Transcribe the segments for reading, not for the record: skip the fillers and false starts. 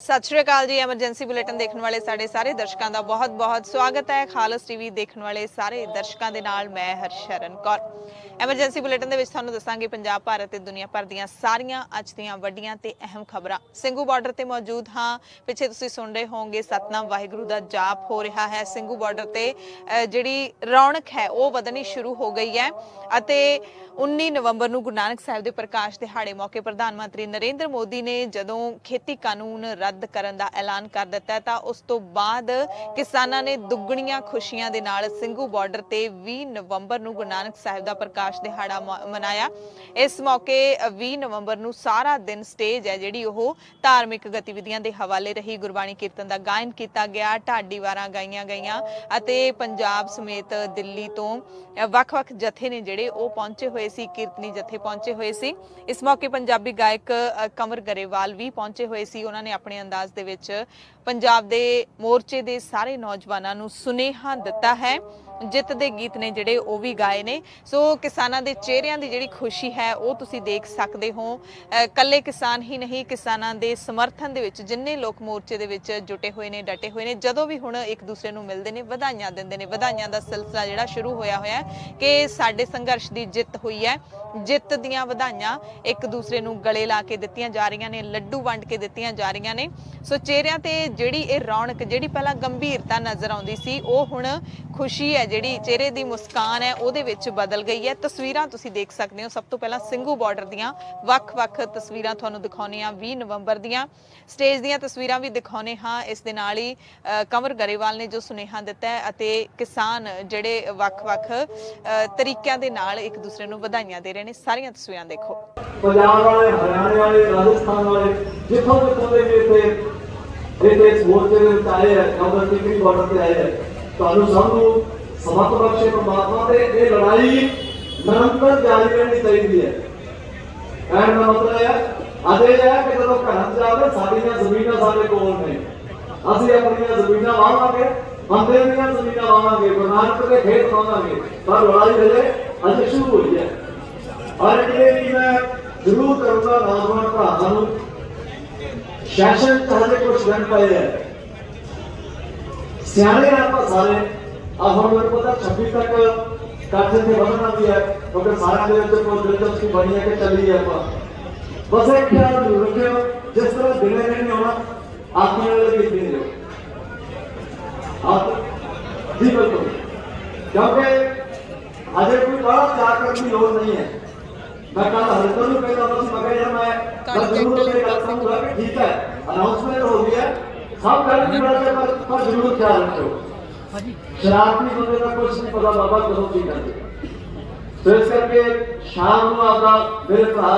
सत श्री अकाल जी। Emergency bulletin देखने वाले साढ़े सारे दर्शकों का बहुत बहुत स्वागत है। खालस टीवी देखने वाले सारे दर्शकों के नाल मैं हरशरण कौर। एमरजेंसी बुलेटिन दे विच तुहानूं दसांगे पंजाब भारत ते दुनिया भर दीआं सारियां अज दीआं वड्डियां ते अहम खबरां। सिंघू बॉर्डर ते मौजूद हाँ। पिछे तुसीं सुन रहे होंगे सतनाम वाहिगुरू दा जाप हो रहा है। सिंघू बॉर्डर ते जिहड़ी रौनक है वो वधनी शुरू हो गई है अते 19 नवंबर ਨੂੰ ਗੁਰੂ ਨਾਨਕ ਸਾਹਿਬ ਦੇ ਪ੍ਰਕਾਸ਼ ਦਿਹਾੜੇ ਮੌਕੇ ਪ੍ਰਧਾਨ ਮੰਤਰੀ ਨਰਿੰਦਰ ਮੋਦੀ ਨੇ ਜਦੋਂ ਖੇਤੀ ਕਾਨੂੰਨ ਰੱਦ ਕਰਨ ਦਾ ਐਲਾਨ ਕਰ ਦਿੱਤਾ ਤਾਂ ਉਸ ਤੋਂ ਬਾਅਦ ਕਿਸਾਨਾਂ ਨੇ ਦੁੱਗਣੀਆਂ ਖੁਸ਼ੀਆਂ ਦੇ ਨਾਲ ਸਿੰਘੂ ਬਾਰਡਰ ਤੇ 20 ਨਵੰਬਰ ਨੂੰ ਗੁਰੂ ਨਾਨਕ ਸਾਹਿਬ ਦਾ ਪ੍ਰਕਾਸ਼ ਦਿਹਾੜਾ ਮਨਾਇਆ। ਇਸ ਮੌਕੇ 20 ਨਵੰਬਰ ਨੂੰ ਸਾਰਾ ਦਿਨ ਸਟੇਜ ਹੈ ਜਿਹੜੀ ਉਹ ਧਾਰਮਿਕ ਗਤੀਵਿਧੀਆਂ ਦੇ ਹਵਾਲੇ ਰਹੀ। ਗੁਰਬਾਣੀ ਕੀਰਤਨ ਦਾ ਗਾਇਨ ਕੀਤਾ ਗਿਆ, ਢਾਡੀ ਵਾਰਾਂ ਗਾਈਆਂ ਗਈਆਂ ਅਤੇ ਪੰਜਾਬ ਸਮੇਤ ਦਿੱਲੀ ਤੋਂ ਵੱਖ-ਵੱਖ ਜਥੇ ਨੇ ਜਿਹੜੇ ਉਹ ਪਹੁੰਚੇ ਹੋਏ सी। कीर्तनी जथे पहुंचे हुए सी। इस मौके पंजाबी गायक कंवर गरेवाल भी पहुंचे हुए सी। उन्होंने अपने अंदाज दे विच पंजाब दे मोर्चे दे सारे नौजवानों नूं सुनेहा दिता है। जित दे गीत ने जिहड़े वो भी गाए ने। सो किसानां दे चेहरिਆਂ ਦੀ ਜਿਹੜੀ खुशी है वो तुसीं देख सकते हो। कल्ले किसान ही नहीं, किसानां दे समर्थन दे विच जिन्ने लोग मोर्चे दे विच जुटे हुए ने, डटे हुए ने, जदों भी हुण एक दूसरे नूं मिलदे ने ਵਧਾਈਆਂ ਦਿੰਦੇ ने। ਵਧਾਈਆਂ ਦਾ सिलसिला ਜਿਹੜਾ शुरू होया होया कि साडे संघर्ष ਦੀ जित हुई है। जित ਦੀਆਂ ਵਧਾਈਆਂ एक दूसरे ਨੂੰ गले ला के दित्तियां जा रਹੀਆਂ ਨੇ, ਲੱਡੂ ਵੰਡ ਕੇ ਦਿੱਤੀਆਂ ਜਾ ਰਹੀਆਂ ਨੇ। सो ਚਿਹਰਿਆਂ ਤੇ ਜਿਹੜੀ ਇਹ ਰੌਣਕ ਜਿਹੜੀ ਪਹਿਲਾਂ ਗੰਭੀਰਤਾ ਨਜ਼ਰ ਆਉਂਦੀ ਸੀ ਉਹ ਹੁਣ खुशी है ਜਿਹੜੀ ਚਿਹਰੇ ਦੀ ਮੁਸਕਾਨ ਹੈ ਉਹਦੇ ਵਿੱਚ ਬਦਲ ਗਈ ਹੈ। ਤਸਵੀਰਾਂ ਤੁਸੀਂ ਦੇਖ ਸਕਦੇ ਹੋ। ਸਭ ਤੋਂ ਪਹਿਲਾਂ ਸਿੰਘੂ ਬਾਰਡਰ ਦੀਆਂ ਵੱਖ-ਵੱਖ ਤਸਵੀਰਾਂ ਤੁਹਾਨੂੰ ਦਿਖਾਉਣੇ ਆ। 20 ਨਵੰਬਰ ਦੀਆਂ ਸਟੇਜ ਦੀਆਂ ਤਸਵੀਰਾਂ ਵੀ ਦਿਖਾਉਣੇ ਹਾਂ। ਇਸ ਦੇ ਨਾਲ ਹੀ ਕੰਵਰ ਗਰੇਵਾਲ ਨੇ ਜੋ ਸੁਨੇਹਾ ਦਿੱਤਾ ਹੈ ਅਤੇ ਕਿਸਾਨ ਜਿਹੜੇ ਵੱਖ-ਵੱਖ ਤਰੀਕਿਆਂ ਦੇ ਨਾਲ ਇੱਕ ਦੂਸਰੇ ਨੂੰ ਵਧਾਈਆਂ ਦੇ ਰਹੇ ਨੇ। ਸਾਰੀਆਂ ਤਸਵੀਰਾਂ ਦੇਖੋ। ਪੰਜਾਬ ਵਾਲੇ, ਹਰਿਆਣੇ ਵਾਲੇ, ਰਾਜਸਥਾਨ ਵਾਲੇ ਜਿੱਥੋਂ ਜਿੱਥੋਂ ਦੇ ਇੱਥੇ ਇਸ ਮੋਰਚੇ ਦੇ ਵਿੱਚ ਆਏ ਹੈ, ਕੰਵਰ ਟਿਕਰੀ ਬਾਰਡਰ ਤੇ ਆਏ ਹੈ, ਤੁਹਾਨੂੰ ਸਭ ਨੂੰ ਸਮਤ ਬਖਸ਼ੇ ਪਰਮਾਤਮਾ ਤੇ ਇਹ ਲੜਾਈ ਨਿਰੰਤਰ ਜਾਰੀ ਰਹਿਣੀ ਚਾਹੀਦੀ ਹੈ। ਕਹਿਣ ਦਾ ਮਤਲਬ ਹੈ ਅੱਜ ਇਹ ਹੈ ਕਿ ਜਦੋਂ ਘਰਾਂ 'ਚ ਜਾਵੇ ਸਾਡੀਆਂ ਜ਼ਮੀਨਾਂ ਸਾਡੇ ਕੋਲ ਨੇ, ਅਸੀਂ ਆਪਣੀਆਂ ਜ਼ਮੀਨਾਂ ਵਾਵਾਂਗੇ, ਬੰਦੇ ਦੀਆਂ ਜ਼ਮੀਨਾਂ ਵਾਵਾਂਗੇ, ਗੁਰੂ ਨਾਨਕ ਦੇ ਖੇਤ ਵਾਵਾਂਗੇ, ਪਰ ਲੜਾਈ ਹਜੇ ਅਜੇ ਸ਼ੁਰੂ ਹੋਈ ਹੈ। ਔਰ ਇਹ ਕਿ ਮੈਂ ਜ਼ਰੂਰ ਕਰੂੰਗਾ ਨੌਜਵਾਨ ਭਰਾਵਾਂ ਨੂੰ, ਸੈਸ਼ਨ ਚਾਹੇ ਕੁਝ ਦਿਨ ਪਏ ਹੈ, ਸਿਆਣੇ ਆਪਾਂ ਸਾਰੇ ਆ ਹੁਣ ਮੈਨੂੰ ਪਤਾ 26 ਤੱਕ ਕਾਠੇ ਤੇ ਵਧਣਾ ਵੀ ਹੈ ਕਿਉਂਕਿ ਸਾਰਿਆਂ ਦੇ ਵਿੱਚ ਕੋਈ ਦਿਲਚਸਪੀ ਬਣੀ ਹੈ ਕਿ ਚੱਲੀਏ ਆਪਾਂ। ਬਸ ਇੱਕ ਖਿਆਲ ਜ਼ਰੂਰ ਰੱਖਿਓ, ਜਿਸ ਤਰ੍ਹਾਂ ਦਿਨੇ ਨਹੀਂ ਆਉਣਾ ਆਤਮਾ ਵਾਲੇ ਵੀ ਨਹੀਂ ਰਹੋ ਆਪ ਜੀ ਬਿਲਕੁਲ, ਕਿਉਂਕਿ ਅਜੇ ਕੋਈ ਬੜਾ ਚਾਰ ਕਰਨ ਦੀ ਲੋੜ ਨਹੀਂ ਹੈ। ਮੈਂ ਕੱਲ ਹਰਿੰਦਰ ਨੂੰ ਕਹਿੰਦਾ ਸੀ, ਮੈਂ ਕਿਹਾ ਮੈਂ ਜ਼ਰੂਰ ਇਹ ਗੱਲ ਕਰਾਂਗਾ ਕਿ ਠੀਕ ਹੈ ਅਨਾਉਂਸਮੈਂਟ ਹੋ ਗਈ ਹੈ, सब गल की बात पर जरूर ख्याल रखो। शरारती बंदे का कुछ नहीं पता बाबा कदों की करते। तो इस करके शाम को आपका मेरे भरा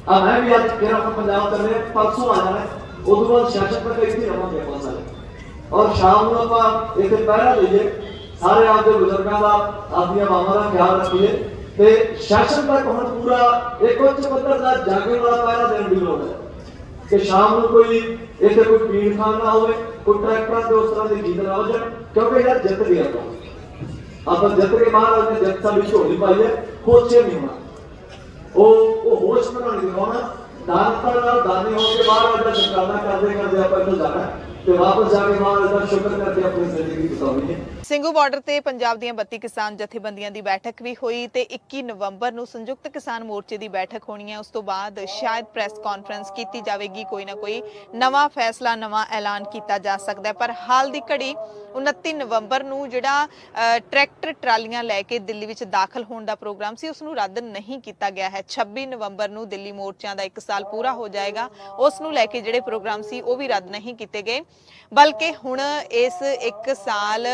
अब मैं भी आज तेरा पंजाब चलने परसों आ जाना, उस बाद सैशन पर इतने रवांगे अपन सारे। और शाम को आप एक पहरा लीजिए, सारे आपके बुजुर्गों का आपकी मावां का ख्याल रखिए। तो सैशन तक हम पूरा एक उच्च पद्धर का जागरण वाला पहरा देने की लोड़ है कि शाम को कोई इतने कोई पीड़ खान ना हो, कोई ट्रैक्टर के उस तरह की चीज ना हो जाए, क्योंकि यार जित गया आप जित के बाहर जित सा भी झोली पाई है, होशे नहीं होना, वो होश बना नहीं दिखाना। दानता दानी होकर बाहर अगर चमकाना करते करते आप इधर जाना ਤੇ ਵਾਪਸ ਜਾ ਕੇ ਬਾਹਰ ਦਾ ਸ਼ੁਕਰ ਕਰਕੇ ਆਪਣੀ ਜ਼ਿੰਦਗੀ ਬਿਤਾਉਣੀ ਹੈ। ਸਿੰਘੂ ਬਾਰਡਰ ਤੇ ਪੰਜਾਬ ਦੀਆਂ 32 ਕਿਸਾਨ ਜਥੇਬੰਦੀਆਂ ਦੀ ਬੈਠਕ ਵੀ ਹੋਈ ਤੇ 21 ਨਵੰਬਰ ਨੂੰ ਸੰਯੁਕਤ ਕਿਸਾਨ ਮੋਰਚੇ ਦੀ ਬੈਠਕ ਹੋਣੀ ਹੈ। ਉਸ ਤੋਂ ਬਾਅਦ ਸ਼ਾਇਦ ਪ੍ਰੈਸ ਕਾਨਫਰੰਸ ਕੀਤੀ ਜਾਵੇਗੀ, ਕੋਈ ਨਾ ਕੋਈ ਨਵਾਂ ਫੈਸਲਾ, ਨਵਾਂ ਐਲਾਨ ਕੀਤਾ ਜਾ ਸਕਦਾ ਹੈ। ਪਰ ਹਾਲ ਦੀ ਘੜੀ 29 ਨਵੰਬਰ ਨੂੰ ਜਿਹੜਾ ਟਰੈਕਟਰ ਟਰਾਲੀਆਂ ਲੈ ਕੇ ਦਿੱਲੀ ਵਿੱਚ ਦਾਖਲ ਹੋਣ ਦਾ ਪ੍ਰੋਗਰਾਮ ਸੀ ਉਸ ਨੂੰ ਰੱਦ ਨਹੀਂ ਕੀਤਾ ਗਿਆ ਹੈ। 26 ਨਵੰਬਰ ਨੂੰ ਦਿੱਲੀ ਮੋਰਚਿਆਂ ਦਾ 1 ਸਾਲ ਪੂਰਾ ਹੋ ਜਾਏਗਾ, ਉਸ ਨੂੰ ਲੈ ਕੇ ਜਿਹੜੇ ਪ੍ਰੋਗਰਾਮ ਸੀ ਉਹ ਵੀ ਰੱਦ ਨਹੀਂ ਕੀਤੇ ਗਏ, ਬਲਕਿ ਹੁਣ ਇਸ 1 ਸਾਲ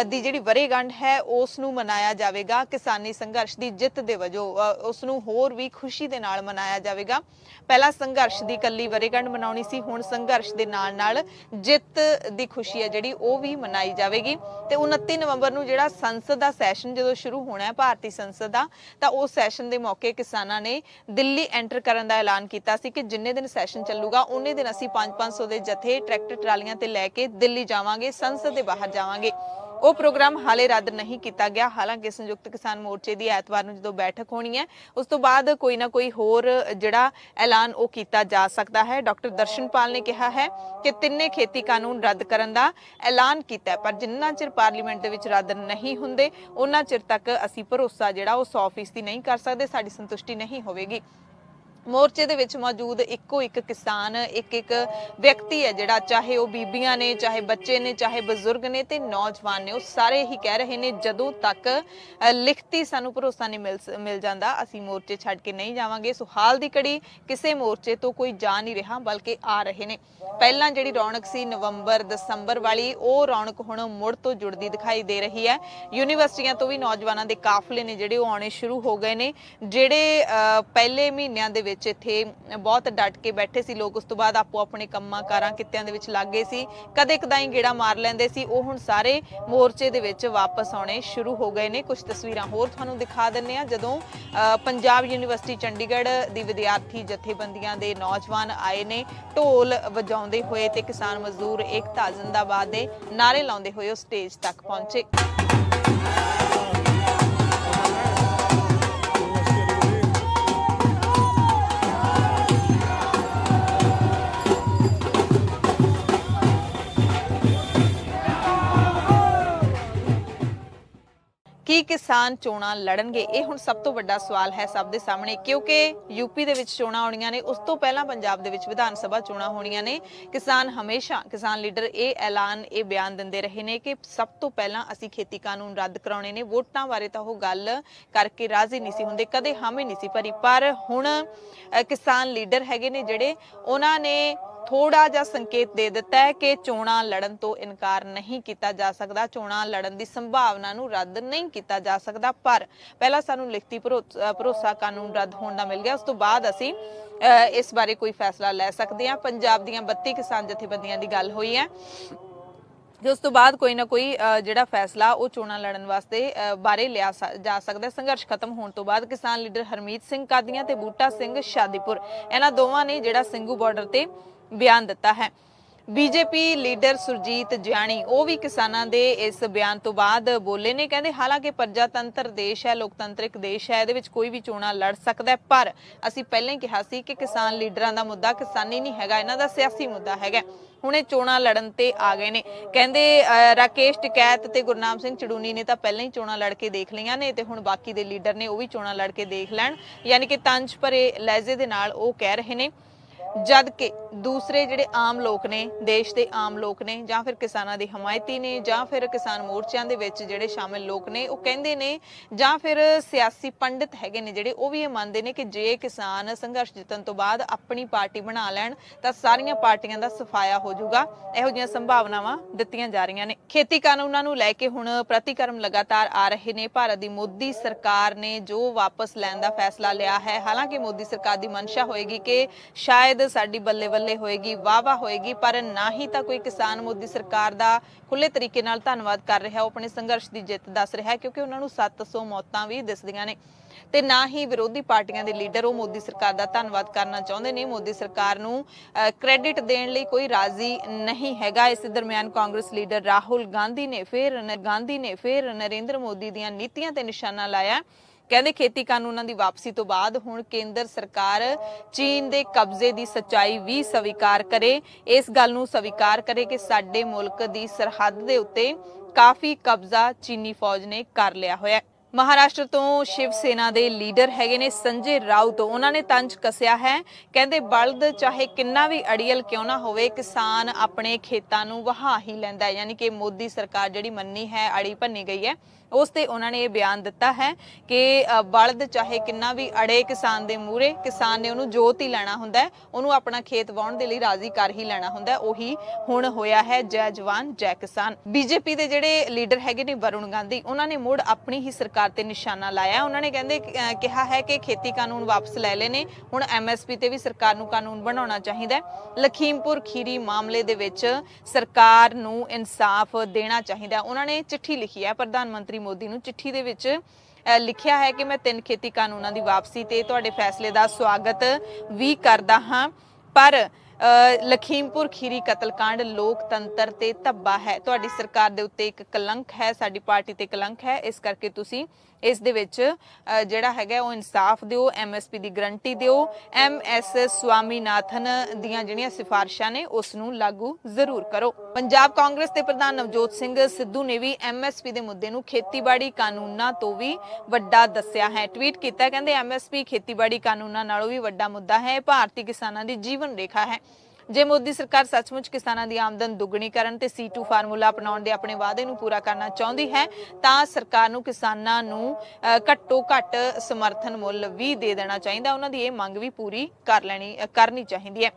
ਦੀ ਜਿਹੜੀ ਵਰ੍ਹੇਗੰਢ ਹੈ ਉਸ ਨੂੰ ਮਨਾਇਆ ਜਾਵੇਗਾ। ਕਿਸਾਨੀ ਸੰਘਰਸ਼ ਦੀ ਜਿੱਤ ਦੇ ਵਜੋਂ ਉਸ ਨੂੰ ਹੋਰ ਵੀ ਖੁਸ਼ੀ ਦੇ ਨਾਲ ਮਨਾਇਆ ਜਾਵੇਗਾ। ਪਹਿਲਾਂ ਸੰਘਰਸ਼ ਦੀ ਕੱਲੀ ਵਰ੍ਹੇਗੰਢ ਮਨਾਉਣੀ ਸੀ, ਹੁਣ ਸੰਘਰਸ਼ ਦੇ ਨਾਲ ਨਾਲ ਜਿੱਤ ਦੀ ਖੁਸ਼ੀ ਹੈ ਜਿਹੜੀ ਉਹ ਵੀ ਮਨਾਈ ਜਾਵੇਗੀ। ਤੇ 29 ਨਵੰਬਰ ਨੂੰ ਜਿਹੜਾ ਸੰਸਦ ਦਾ ਸੈਸ਼ਨ ਜਦੋਂ ਸ਼ੁਰੂ ਹੋਣਾ ਹੈ, ਭਾਰਤੀ ਸੰਸਦ ਦਾ, ਤਾਂ ਉਸ ਸੈਸ਼ਨ ਦੇ ਮੌਕੇ ਕਿਸਾਨਾਂ ਨੇ ਦਿੱਲੀ ਐਂਟਰ ਕਰਨ ਦਾ ਐਲਾਨ ਕੀਤਾ ਸੀ ਕਿ ਜਿੰਨੇ ਦਿਨ ਸੈਸ਼ਨ ਚੱਲੂਗਾ ਉਹਨੇ ਦਿਨ ਅਸੀਂ 500 ਦੇ ਜਥੇ ਟਰੈਕਟਰ ਟਰਾਲੀਆਂ ਤੇ ਲੈ ਕੇ ਦਿੱਲੀ ਜਾਵਾਂਗੇ, ਸੰਸਦ ਦੇ ਬਾਹਰ ਜਾਵਾਂਗੇ। ਉਹ ਪ੍ਰੋਗਰਾਮ ਹਾਲੇ ਰੱਦ ਨਹੀਂ ਕੀਤਾ ਗਿਆ। ਹਾਲਾਂਕਿ ਸੰਯੁਕਤ ਕਿਸਾਨ ਮੋਰਚੇ ਦੀ ਐਤਵਾਰ ਨੂੰ ਜਦੋਂ ਬੈਠਕ ਹੋਣੀ ਹੈ ਉਸ ਤੋਂ ਬਾਅਦ ਕੋਈ ਨਾ ਕੋਈ ਹੋਰ ਜਿਹੜਾ ਐਲਾਨ ਉਹ ਕੀਤਾ ਜਾ ਸਕਦਾ ਹੈ। ਡਾਕਟਰ ਦਰਸ਼ਨਪਾਲ ਨੇ ਕਿਹਾ ਹੈ ਕਿ ਤਿੰਨੇ ਖੇਤੀ ਕਾਨੂੰਨ ਰੱਦ ਕਰਨ ਦਾ ਐਲਾਨ ਕੀਤਾ ਹੈ, ਪਰ ਜਿੰਨਾ ਚਿਰ ਪਾਰਲੀਮੈਂਟ ਦੇ ਵਿੱਚ ਰੱਦ ਨਹੀਂ ਹੁੰਦੇ ਉਹਨਾਂ ਚਿਰ ਤੱਕ ਅਸੀਂ ਭਰੋਸਾ ਜਿਹੜਾ ਉਹ 100% ਨਹੀਂ ਕਰ ਸਕਦੇ, ਸਾਡੀ ਸੰਤੁਸ਼ਟੀ ਨਹੀਂ ਹੋਵੇਗੀ। ਮੋਰਚੇ ਦੇ ਵਿੱਚ ਮੌਜੂਦ ਇੱਕੋ ਇੱਕ ਕਿਸਾਨ, ਇੱਕ ਵਿਅਕਤੀ ਹੈ ਜਿਹੜਾ, ਚਾਹੇ ਉਹ ਬੀਬੀਆਂ ਨੇ, ਚਾਹੇ ਬੱਚੇ ਨੇ, ਚਾਹੇ ਬਜ਼ੁਰਗ ਨੇ ਤੇ ਨੌਜਵਾਨ ਨੇ, ਉਹ ਸਾਰੇ ਹੀ ਕਹਿ ਰਹੇ ਨੇ ਜਦੋਂ ਤੱਕ ਲਿਖਤੀ ਸਾਨੂੰ ਭਰੋਸਾ ਨਹੀਂ ਮਿਲ ਜਾਂਦਾ ਅਸੀਂ ਮੋਰਚੇ ਛੱਡ ਕੇ ਨਹੀਂ ਜਾਵਾਂਗੇ। ਸੋ ਹਾਲ ਦੀ ਘੜੀ ਕਿਸੇ ਮੋਰਚੇ ਤੋਂ ਕੋਈ ਜਾ ਨਹੀਂ ਰਿਹਾ, ਬਲਕਿ ਆ ਰਹੇ ਨੇ। ਪਹਿਲਾਂ ਜਿਹੜੀ ਰੌਣਕ ਸੀ ਨਵੰਬਰ ਦਸੰਬਰ ਵਾਲੀ, ਉਹ ਰੌਣਕ ਹੁਣ ਮੁੜ ਤੋਂ ਜੁੜਦੀ ਦਿਖਾਈ ਦੇ ਰਹੀ ਹੈ। ਯੂਨੀਵਰਸਿਟੀਆਂ ਤੋਂ ਵੀ ਨੌਜਵਾਨਾਂ ਦੇ ਕਾਫਲੇ ਨੇ ਜਿਹੜੇ ਉਹ ਆਉਣੇ ਸ਼ੁਰੂ ਹੋ ਗਏ ਨੇ। ਜਿਹੜੇ ਪਹਿਲੇ ਮਹੀਨਿਆਂ ਦੇ ਵਿੱਚ ਇੱਥੇ ਬਹੁਤ ਡਟ ਕੇ ਬੈਠੇ ਸੀ ਲੋਕ, ਉਸ ਤੋਂ ਬਾਅਦ ਆਪੋ ਆਪਣੇ ਕੰਮਾਂ ਕਾਰਾਂ ਕਿੱਤਿਆਂ ਦੇ ਵਿੱਚ ਲੱਗ ਗਏ ਸੀ, ਕਦੇ ਕਦਾਈ ਗੇੜਾ ਮਾਰ ਲੈਂਦੇ ਸੀ, ਉਹ ਹੁਣ ਸਾਰੇ ਮੋਰਚੇ ਦੇ ਵਿੱਚ ਵਾਪਸ ਆਉਣੇ ਸ਼ੁਰੂ ਹੋ ਗਏ ਨੇ। ਕੁਝ ਤਸਵੀਰਾਂ ਹੋਰ ਤੁਹਾਨੂੰ ਦਿਖਾ ਦਿੰਨੇ ਆ। ਜਦੋਂ ਪੰਜਾਬ ਯੂਨੀਵਰਸਿਟੀ ਚੰਡੀਗੜ੍ਹ ਦੀ ਵਿਦਿਆਰਥੀ ਜਥੇਬੰਦੀਆਂ ਦੇ ਨੌਜਵਾਨ ਆਏ ਨੇ ਢੋਲ ਵਜਾਉਂਦੇ ਹੋਏ ਤੇ ਕਿਸਾਨ ਮਜ਼ਦੂਰ ਏਕਤਾ ਜ਼ਿੰਦਾਬਾਦ ਦੇ ਨਾਅਰੇ ਲਾਉਂਦੇ ਹੋਏ ਉਹ ਸਟੇਜ ਤੱਕ ਪਹੁੰਚੇ। ਕੀ ਕਿਸਾਨ ਚੋਣਾਂ ਲੜਨਗੇ? ਇਹ ਹੁਣ ਸਭ ਤੋਂ ਵੱਡਾ ਸਵਾਲ ਹੈ ਸਭ ਦੇ ਸਾਹਮਣੇ, ਕਿਉਂਕਿ ਯੂਪੀ ਦੇ ਵਿੱਚ ਚੋਣਾਂ ਆਉਣੀਆਂ ਨੇ, ਉਸ ਤੋਂ ਪਹਿਲਾਂ ਪੰਜਾਬ ਦੇ ਵਿੱਚ ਵਿਧਾਨ ਸਭਾ ਚੋਣਾਂ ਹੋਣੀਆਂ ਨੇ। ਕਿਸਾਨ ਲੀਡਰ ਇਹ ਐਲਾਨ, ਇਹ ਬਿਆਨ ਦਿੰਦੇ ਰਹੇ ਨੇ ਕਿ ਸਭ ਤੋਂ ਪਹਿਲਾਂ ਅਸੀਂ ਖੇਤੀ ਕਾਨੂੰਨ ਰੱਦ ਕਰਾਉਣੇ ਨੇ। ਵੋਟਾਂ ਬਾਰੇ ਤਾਂ ਉਹ ਗੱਲ ਕਰਕੇ ਰਾਜ਼ੀ ਨਹੀਂ ਸੀ ਹੁੰਦੇ, ਕਦੇ ਹਾਮੀ ਨਹੀਂ ਸੀ ਭਰੀ, ਪਰ ਹੁਣ ਕਿਸਾਨ ਲੀਡਰ ਹੈਗੇ ਨੇ ਜਿਹੜੇ, ਉਹਨਾਂ ਨੇ ਥੋੜਾ ਜਿਹਾ ਸੰਕੇਤ ਦੇ ਦਿੱਤਾ ਹੈ ਕਿ ਚੋਣਾਂ ਲੜਨ ਤੋਂ ਇਨਕਾਰ ਨਹੀਂ ਕੀਤਾ ਜਾ ਸਕਦਾ, ਚੋਣਾਂ ਲੜਨ ਦੀ ਸੰਭਾਵਨਾ ਨੂੰ ਰੱਦ ਨਹੀਂ ਕੀਤਾ ਜਾ ਸਕਦਾ, ਪਰ ਪਹਿਲਾਂ ਸਾਨੂੰ ਲਿਖਤੀ ਭਰੋਸਾ ਕਾਨੂੰਨ ਰੱਦ ਹੋਣ ਦਾ ਮਿਲ ਗਿਆ, ਉਸ ਤੋਂ ਬਾਅਦ ਅਸੀਂ ਇਸ ਬਾਰੇ ਕੋਈ ਫੈਸਲਾ ਲੈ ਸਕਦੇ ਹਾਂ। ਪੰਜਾਬ ਦੀਆਂ 32 ਕਿਸਾਨ ਜਥੇਬੰਦੀਆਂ ਦੀ ਗੱਲ ਹੋਈ ਹੈ ਉਸ ਤੋਂ ਬਾਅਦ ਕੋਈ ਨਾ ਕੋਈ ਜਿਹੜਾ ਫੈਸਲਾ ਉਹ ਚੋਣਾਂ ਲੜਨ ਵਾਸਤੇ ਬਾਰੇ ਲਿਆ ਜਾ ਸਕਦਾ। ਸੰਘਰਸ਼ ਖਤਮ ਹੋਣ ਤੋਂ ਬਾਅਦ ਕਿਸਾਨ ਲੀਡਰ ਹਰਮੀਤ ਸਿੰਘ ਕਾਦੀਆਂ ਤੇ ਬੂਟਾ ਸਿੰਘ ਸ਼ਾਦੀਪੁਰ, ਇਹਨਾਂ ਦੋਵਾਂ ਨੇ ਜਿਹੜਾ ਸਿੰਘੂ ਬਾਰਡਰ ਤੇ ਬਿਆਨ ਦਿੱਤਾ ਹੈ। ਬੀਜੇਪੀ ਲੀਡਰ ਸੁਰਜੀਤ ਜਿਆਣੀ ਉਹ ਵੀ ਕਿਸਾਨਾਂ ਦੇ ਇਸ ਬਿਆਨ ਤੋਂ ਬਾਅਦ ਬੋਲੇ ਨੇ। ਕਹਿੰਦੇ ਹਾਲਾਂਕਿ ਪ੍ਰਜਾਤੰਤਰ ਦੇਸ਼ ਹੈ, ਲੋਕਤੰਤਰਿਕ ਦੇਸ਼ ਹੈ, ਇਹਦੇ ਵਿੱਚ ਕੋਈ ਵੀ ਚੋਣਾਂ ਲੜ ਸਕਦਾ ਹੈ, ਪਰ ਅਸੀਂ ਪਹਿਲਾਂ ਹੀ ਕਿਹਾ ਸੀ ਕਿ ਕਿਸਾਨ ਲੀਡਰਾਂ ਦਾ ਮੁੱਦਾ ਕਿਸਾਨੀ ਨਹੀਂ ਹੈਗਾ, ਇਹਨਾਂ ਦਾ ਸਿਆਸੀ ਮੁੱਦਾ ਹੈਗਾ। ਹੁਣ ਇਹ ਚੋਣਾਂ ਲੜਨ ਤੇ ਆ ਗਏ ਨੇ। ਕਹਿੰਦੇ ਰਾਕੇਸ਼ ਟਿਕੈਤ ਤੇ ਗੁਰਨਾਮ ਸਿੰਘ ਚੜੂਨੀ ਨੇ ਤਾਂ ਪਹਿਲਾਂ ਹੀ ਚੋਣਾਂ ਲੜ ਕੇ ਦੇਖ ਲਈਆਂ ਨੇ ਤੇ ਹੁਣ ਬਾਕੀ ਦੇ ਲੀਡਰ ਨੇ ਉਹ ਵੀ ਚੋਣਾਂ ਲੜ ਕੇ ਦੇਖ ਲੈਣ, ਯਾਨੀ ਕਿ ਤੰਜ ਭਰੇ ਲਹਿਜੇ ਦੇ ਨਾਲ ਉਹ ਕਹਿ ਰਹੇ ਨੇ। ਜਦ ਕਿ ਦੂਸਰੇ ਜਿਹੜੇ ਆਮ ਲੋਕ ਨੇ, ਦੇਸ਼ ਦੇ ਆਮ ਲੋਕ ਨੇ, ਜਾਂ ਫਿਰ ਕਿਸਾਨਾਂ ਦੇ ਹਮਾਇਤੀ ਨੇ, ਜਾਂ ਫਿਰ ਕਿਸਾਨ ਮੋਰਚਿਆਂ ਦੇ ਵਿੱਚ ਜਿਹੜੇ ਸ਼ਾਮਿਲ ਲੋਕ ਨੇ, ਉਹ ਕਹਿੰਦੇ ਨੇ, ਜਾਂ ਫਿਰ ਸਿਆਸੀ ਪੰਡਿਤ ਹੈਗੇ ਨੇ ਜਿਹੜੇ, ਉਹ ਵੀ ਇਹ ਮੰਨਦੇ ਨੇ ਕਿ ਜੇ ਕਿਸਾਨ ਸੰਘਰਸ਼ ਜਿੱਤਣ ਤੋਂ ਬਾਅਦ ਆਪਣੀ ਪਾਰਟੀ ਬਣਾ ਲੈਣ ਤਾਂ ਸਾਰੀਆਂ ਪਾਰਟੀਆਂ ਦਾ ਸਫਾਇਆ ਹੋ ਜਾਊਗਾ। ਇਹੋ ਜਿਹੀਆਂ ਸੰਭਾਵਨਾਵਾਂ ਦਿੱਤੀਆਂ ਜਾ ਰਹੀਆਂ ਨੇ। ਖੇਤੀ ਕਾਨੂੰਨਾਂ ਨੂੰ ਲੈ ਕੇ ਹੁਣ ਪ੍ਰਤੀਕਰਮ ਲਗਾਤਾਰ ਆ ਰਹੇ ਨੇ। ਭਾਰਤ ਦੀ ਮੋਦੀ ਸਰਕਾਰ ਨੇ ਜੋ ਵਾਪਸ ਲੈਣ ਦਾ ਫੈਸਲਾ ਲਿਆ ਹੈ, ਹਾਲਾਂਕਿ ਮੋਦੀ ਸਰਕਾਰ ਦੀ ਮਨਸ਼ਾ ਹੋਏਗੀ ਕਿ ਸ਼ਾਇਦ ਸਾਡੀ ਬੱਲੇ ਬੱਲੇ ਹੋਏਗੀ, ਵਾਹ ਹੋਏਗੀ, ਪਰ ਨਾ ਹੀ ਤਾਂ ਕੋਈ ਕਿਸਾਨ ਮੋਦੀ ਸਰਕਾਰ ਦਾ ਖੁੱਲੇ ਤਰੀਕੇ ਨਾਲ ਧੰਨਵਾਦ ਕਰ ਰਿਹਾ, ਉਹ ਆਪਣੇ ਸੰਘਰਸ਼ ਦੀ ਜਿੱਤ ਦੱਸ ਰਿਹਾ, ਕਿਉਂਕਿ ਉਹਨਾਂ ਨੂੰ 700 ਮੌਤਾਂ ਵੀ ਦਿਸਦੀਆਂ ਨੇ, ਤੇ ਨਾ ਹੀ ਵਿਰੋਧੀ ਪਾਰਟੀਆਂ ਦੇ ਲੀਡਰ ਉਹ ਮੋਦੀ ਸਰਕਾਰ ਦਾ ਧੰਨਵਾਦ ਕਰਨਾ ਚਾਹੁੰਦੇ ਨੇ। ਮੋਦੀ ਸਰਕਾਰ ਨੂੰ ਕ੍ਰੈਡਿਟ ਦੇਣ ਲਈ ਕੋਈ ਰਾਜ਼ੀ ਨਹੀਂ ਹੈਗਾ। ਇਸ ਦਰਮਿਆਨ ਕਾਂਗਰਸ ਲੀਡਰ ਰਾਹੁਲ ਗਾਂਧੀ ਨੇ ਫਿਰ ਨਰਿੰਦਰ ਮੋਦੀ ਦੀਆਂ ਨੀਤੀਆਂ ਤੇ ਨਿਸ਼ਾਨਾ ਲਾਇਆ। ਕਹਿੰਦੇ ਖੇਤੀ ਕਾਨੂੰਨਾਂ ਦੀ ਵਾਪਸੀ ਤੋਂ ਬਾਅਦ ਹੁਣ ਕੇਂਦਰ ਸਰਕਾਰ ਚੀਨ ਦੇ ਕਬਜ਼ੇ ਦੀ ਸੱਚਾਈ ਵੀ ਸਵੀਕਾਰ ਕਰੇ, ਇਸ ਗੱਲ ਨੂੰ ਸਵੀਕਾਰ ਕਰੇ ਕਿ ਸਾਡੇ ਮੁਲਕ ਦੀ ਸਰਹੱਦ ਦੇ ਉੱਤੇ ਕਾਫੀ ਕਬਜ਼ਾ ਚੀਨੀ ਫੌਜ ਨੇ ਕਰ ਲਿਆ ਹੋਇਆ। ਮਹਾਰਾਸ਼ਟਰ ਤੋਂ ਸ਼ਿਵ ਸੈਨਾ ਦੇ ਲੀਡਰ ਹੈਗੇ ਨੇ ਸੰਜੇ ਰਾਉਤ, ਉਹਨਾਂ ਨੇ ਤੰਜ ਕੱਸਿਆ ਹੈ। ਕਹਿੰਦੇ ਬਲਦ ਚਾਹੇ ਕਿੰਨਾ ਵੀ ਅੜੀਅਲ ਕਿਉਂ ਨਾ ਹੋਵੇ, ਕਿਸਾਨ ਆਪਣੇ ਖੇਤਾਂ ਨੂੰ ਵਹਾ ਹੀ ਲੈਂਦਾ ਹੈ। ਯਾਨੀ ਕਿ ਮੋਦੀ ਸਰਕਾਰ ਜਿਹੜੀ ਮੰਨੀ ਹੈ, ਅੜੀ ਭੰਨੀ ਗਈ ਹੈ, ਉਸ ਤੇ ਉਹਨਾਂ ਨੇ ਇਹ ਬਿਆਨ ਦਿੱਤਾ ਹੈ ਕਿ ਬਲਦ ਚਾਹੇ ਕਿੰਨਾ ਵੀ ਅੜੇ ਕਿਸਾਨ ਦੇ ਮੂਹਰੇ, ਕਿਸਾਨ ਨੇ ਉਹਨੂੰ ਜੋਤ ਹੀ ਲੈਣਾ ਹੁੰਦਾ ਹੈ, ਉਹਨੂੰ ਆਪਣਾ ਖੇਤ ਵਾਹੁਣ ਦੇ ਲਈ ਰਾਜ਼ੀ ਕਰ ਹੀ ਲੈਣਾ ਹੁੰਦਾ। ਉਹੀ ਹੁਣ ਹੋਇਆ ਹੈ। ਜੈ ਜਵਾਨ ਜੈ ਕਿਸਾਨ। ਬੀਜੇਪੀ ਦੇ ਜਿਹੜੇ ਲੀਡਰ ਹੈਗੇ ਨੇ ਵਰੁਣ ਗਾਂਧੀ, ਉਹਨਾਂ ਨੇ ਮੁੜ ਆਪਣੀ ਹੀ ਸਰਕਾਰ ਤੇ ਨਿਸ਼ਾਨਾ ਲਾਇਆ। ਉਹਨਾਂ ਨੇ ਕਹਿੰਦੇ ਕਿਹਾ ਹੈ ਕਿ ਖੇਤੀ ਕਾਨੂੰਨ ਵਾਪਸ ਲੈ ਲਏ ਨੇ, ਹੁਣ MSP ਤੇ ਵੀ ਸਰਕਾਰ ਨੂੰ ਕਾਨੂੰਨ ਬਣਾਉਣਾ ਚਾਹੀਦਾ ਹੈ। ਲਖੀਮਪੁਰ ਖੀਰੀ ਮਾਮਲੇ ਦੇ ਵਿੱਚ ਸਰਕਾਰ ਨੂੰ ਇਨਸਾਫ ਦੇਣਾ ਚਾਹੀਦਾ। ਉਹਨਾਂ ਨੇ ਚਿੱਠੀ ਲਿਖੀ ਹੈ ਪ੍ਰਧਾਨ ਮੰਤਰੀ ਮੋਦੀ ਨੂੰ। ਚਿੱਠੀ ਦੇ ਵਿੱਚ ਲਿਖਿਆ ਹੈ ਕਿ ਮੈਂ 3 ਖੇਤੀ ਕਾਨੂੰਨਾਂ ਦੀ ਵਾਪਸੀ ਤੇ ਤੁਹਾਡੇ ਫੈਸਲੇ ਦਾ ਸਵਾਗਤ ਵੀ ਕਰਦਾ ਹਾਂ, ਪਰ ਲਖੀਮਪੁਰ ਖੀਰੀ ਕਤਲकांड ਲੋਕਤੰਤਰ ਤੇ ਧੱਬਾ ਹੈ, ਤੁਹਾਡੀ ਸਰਕਾਰ ਦੇ ਉੱਤੇ ਇੱਕ ਕਲੰਕ ਹੈ, ਸਾਡੀ ਪਾਰਟੀ ਤੇ ਕਲੰਕ ਹੈ, ਇਸ ਕਰਕੇ ਤੁਸੀਂ ਇਸ ਦੇ ਵਿੱਚ ਜਿਹੜਾ ਹੈਗਾ ਉਹ ਇਨਸਾਫ ਦਿਓ, MSP ਦੀ ਗਰੰਟੀ ਦਿਓ, MS ਸਵਾਮੀਨਾਥਨ ਦੀਆਂ ਜਿਹੜੀਆਂ ਸਿਫਾਰਿਸ਼ਾਂ ਨੇ ਉਸ ਨੂੰ ਲਾਗੂ ਜ਼ਰੂਰ ਕਰੋ। ਪੰਜਾਬ ਕਾਂਗਰਸ ਦੇ ਪ੍ਰਧਾਨ ਨਵਜੋਤ ਸਿੰਘ ਸਿੱਧੂ ਨੇ ਵੀ MSP ਦੇ ਮੁੱਦੇ ਨੂੰ ਖੇਤੀਬਾੜੀ ਕਾਨੂੰਨਾਂ ਤੋਂ ਵੀ ਵੱਡਾ ਦੱਸਿਆ ਹੈ। ਟਵੀਟ ਕੀਤਾ, ਕਹਿੰਦੇ MSP ਖੇਤੀਬਾੜੀ ਕਾਨੂੰਨਾਂ ਨਾਲੋਂ ਵੀ ਵੱਡਾ ਮੁੱਦਾ ਹੈ, ਭਾਰਤੀ ਕਿਸਾਨਾਂ ਦੀ ਜੀਵਨ ਰੇਖਾ ਹੈ। ਜੇ ਮੋਦੀ ਸਰਕਾਰ ਸੱਚਮੁੱਚ ਕਿਸਾਨਾਂ ਦੀ ਆਮਦਨ ਦੁੱਗਣੀ ਕਰਨ ਤੇ C2 ਫਾਰਮੂਲਾ ਅਪਣਾਉਣ ਦੇ ਆਪਣੇ ਵਾਅਦੇ ਨੂੰ ਪੂਰਾ ਕਰਨਾ ਚਾਹੁੰਦੀ ਹੈ ਤਾਂ ਸਰਕਾਰ ਨੂੰ ਕਿਸਾਨਾਂ ਨੂੰ ਘੱਟੋ ਘੱਟ ਸਮਰਥਨ ਮੁੱਲ ਵੀ ਦੇ ਦੇਣਾ ਚਾਹੀਦਾ, ਉਹਨਾਂ ਦੀ ਇਹ ਮੰਗ ਵੀ ਪੂਰੀ ਕਰਨੀ ਚਾਹੀਦੀ ਹੈ।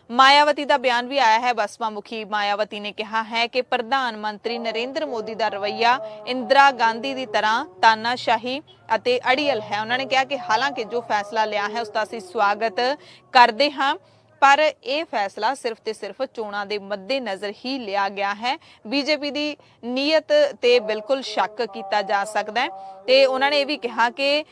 ਮਾਇਆਵਤੀ ਦਾ ਬਿਆਨ ਵੀ ਆਇਆ ਹੈ। ਬਸਪਾ ਮੁਖੀ ਮਾਇਆਵਤੀ ਨੇ ਕਿਹਾ ਹੈ ਕਿ ਪ੍ਰਧਾਨ ਮੰਤਰੀ ਨਰਿੰਦਰ ਮੋਦੀ ਦਾ ਰਵੱਈਆ ਇੰਦਰਾ ਗਾਂਧੀ ਦੀ ਤਰ੍ਹਾਂ ਤਾਨਾਸ਼ਾਹੀ ਅਤੇ ਅੜੀਅਲ ਹੈ। ਉਹਨਾਂ ਨੇ ਕਿਹਾ ਕਿ ਹਾਲਾਂਕਿ ਜੋ ਫੈਸਲਾ ਲਿਆ ਹੈ ਉਸ ਦਾ ਅਸੀਂ ਸਵਾਗਤ ਕਰਦੇ ਹਾਂ, ਪਰ ਇਹ ਫੈਸਲਾ ਸਿਰਫ ਤੇ ਸਿਰਫ ਚੋਣਾਂ ਦੇ ਮੱਦੇਨਜ਼ਰ ਹੀ ਲਿਆ ਗਿਆ ਹੈ। ਬੀਜੇਪੀ ਦੀ ਨੀਅਤ ਤੇ ਬਿਲਕੁਲ ਸ਼ੱਕ ਕੀਤਾ ਜਾ ਸਕਦਾ ਹੈ ਤੇ ਉਹਨਾਂ ਨੇ ਇਹ ਵੀ ਕਿਹਾ ਕਿ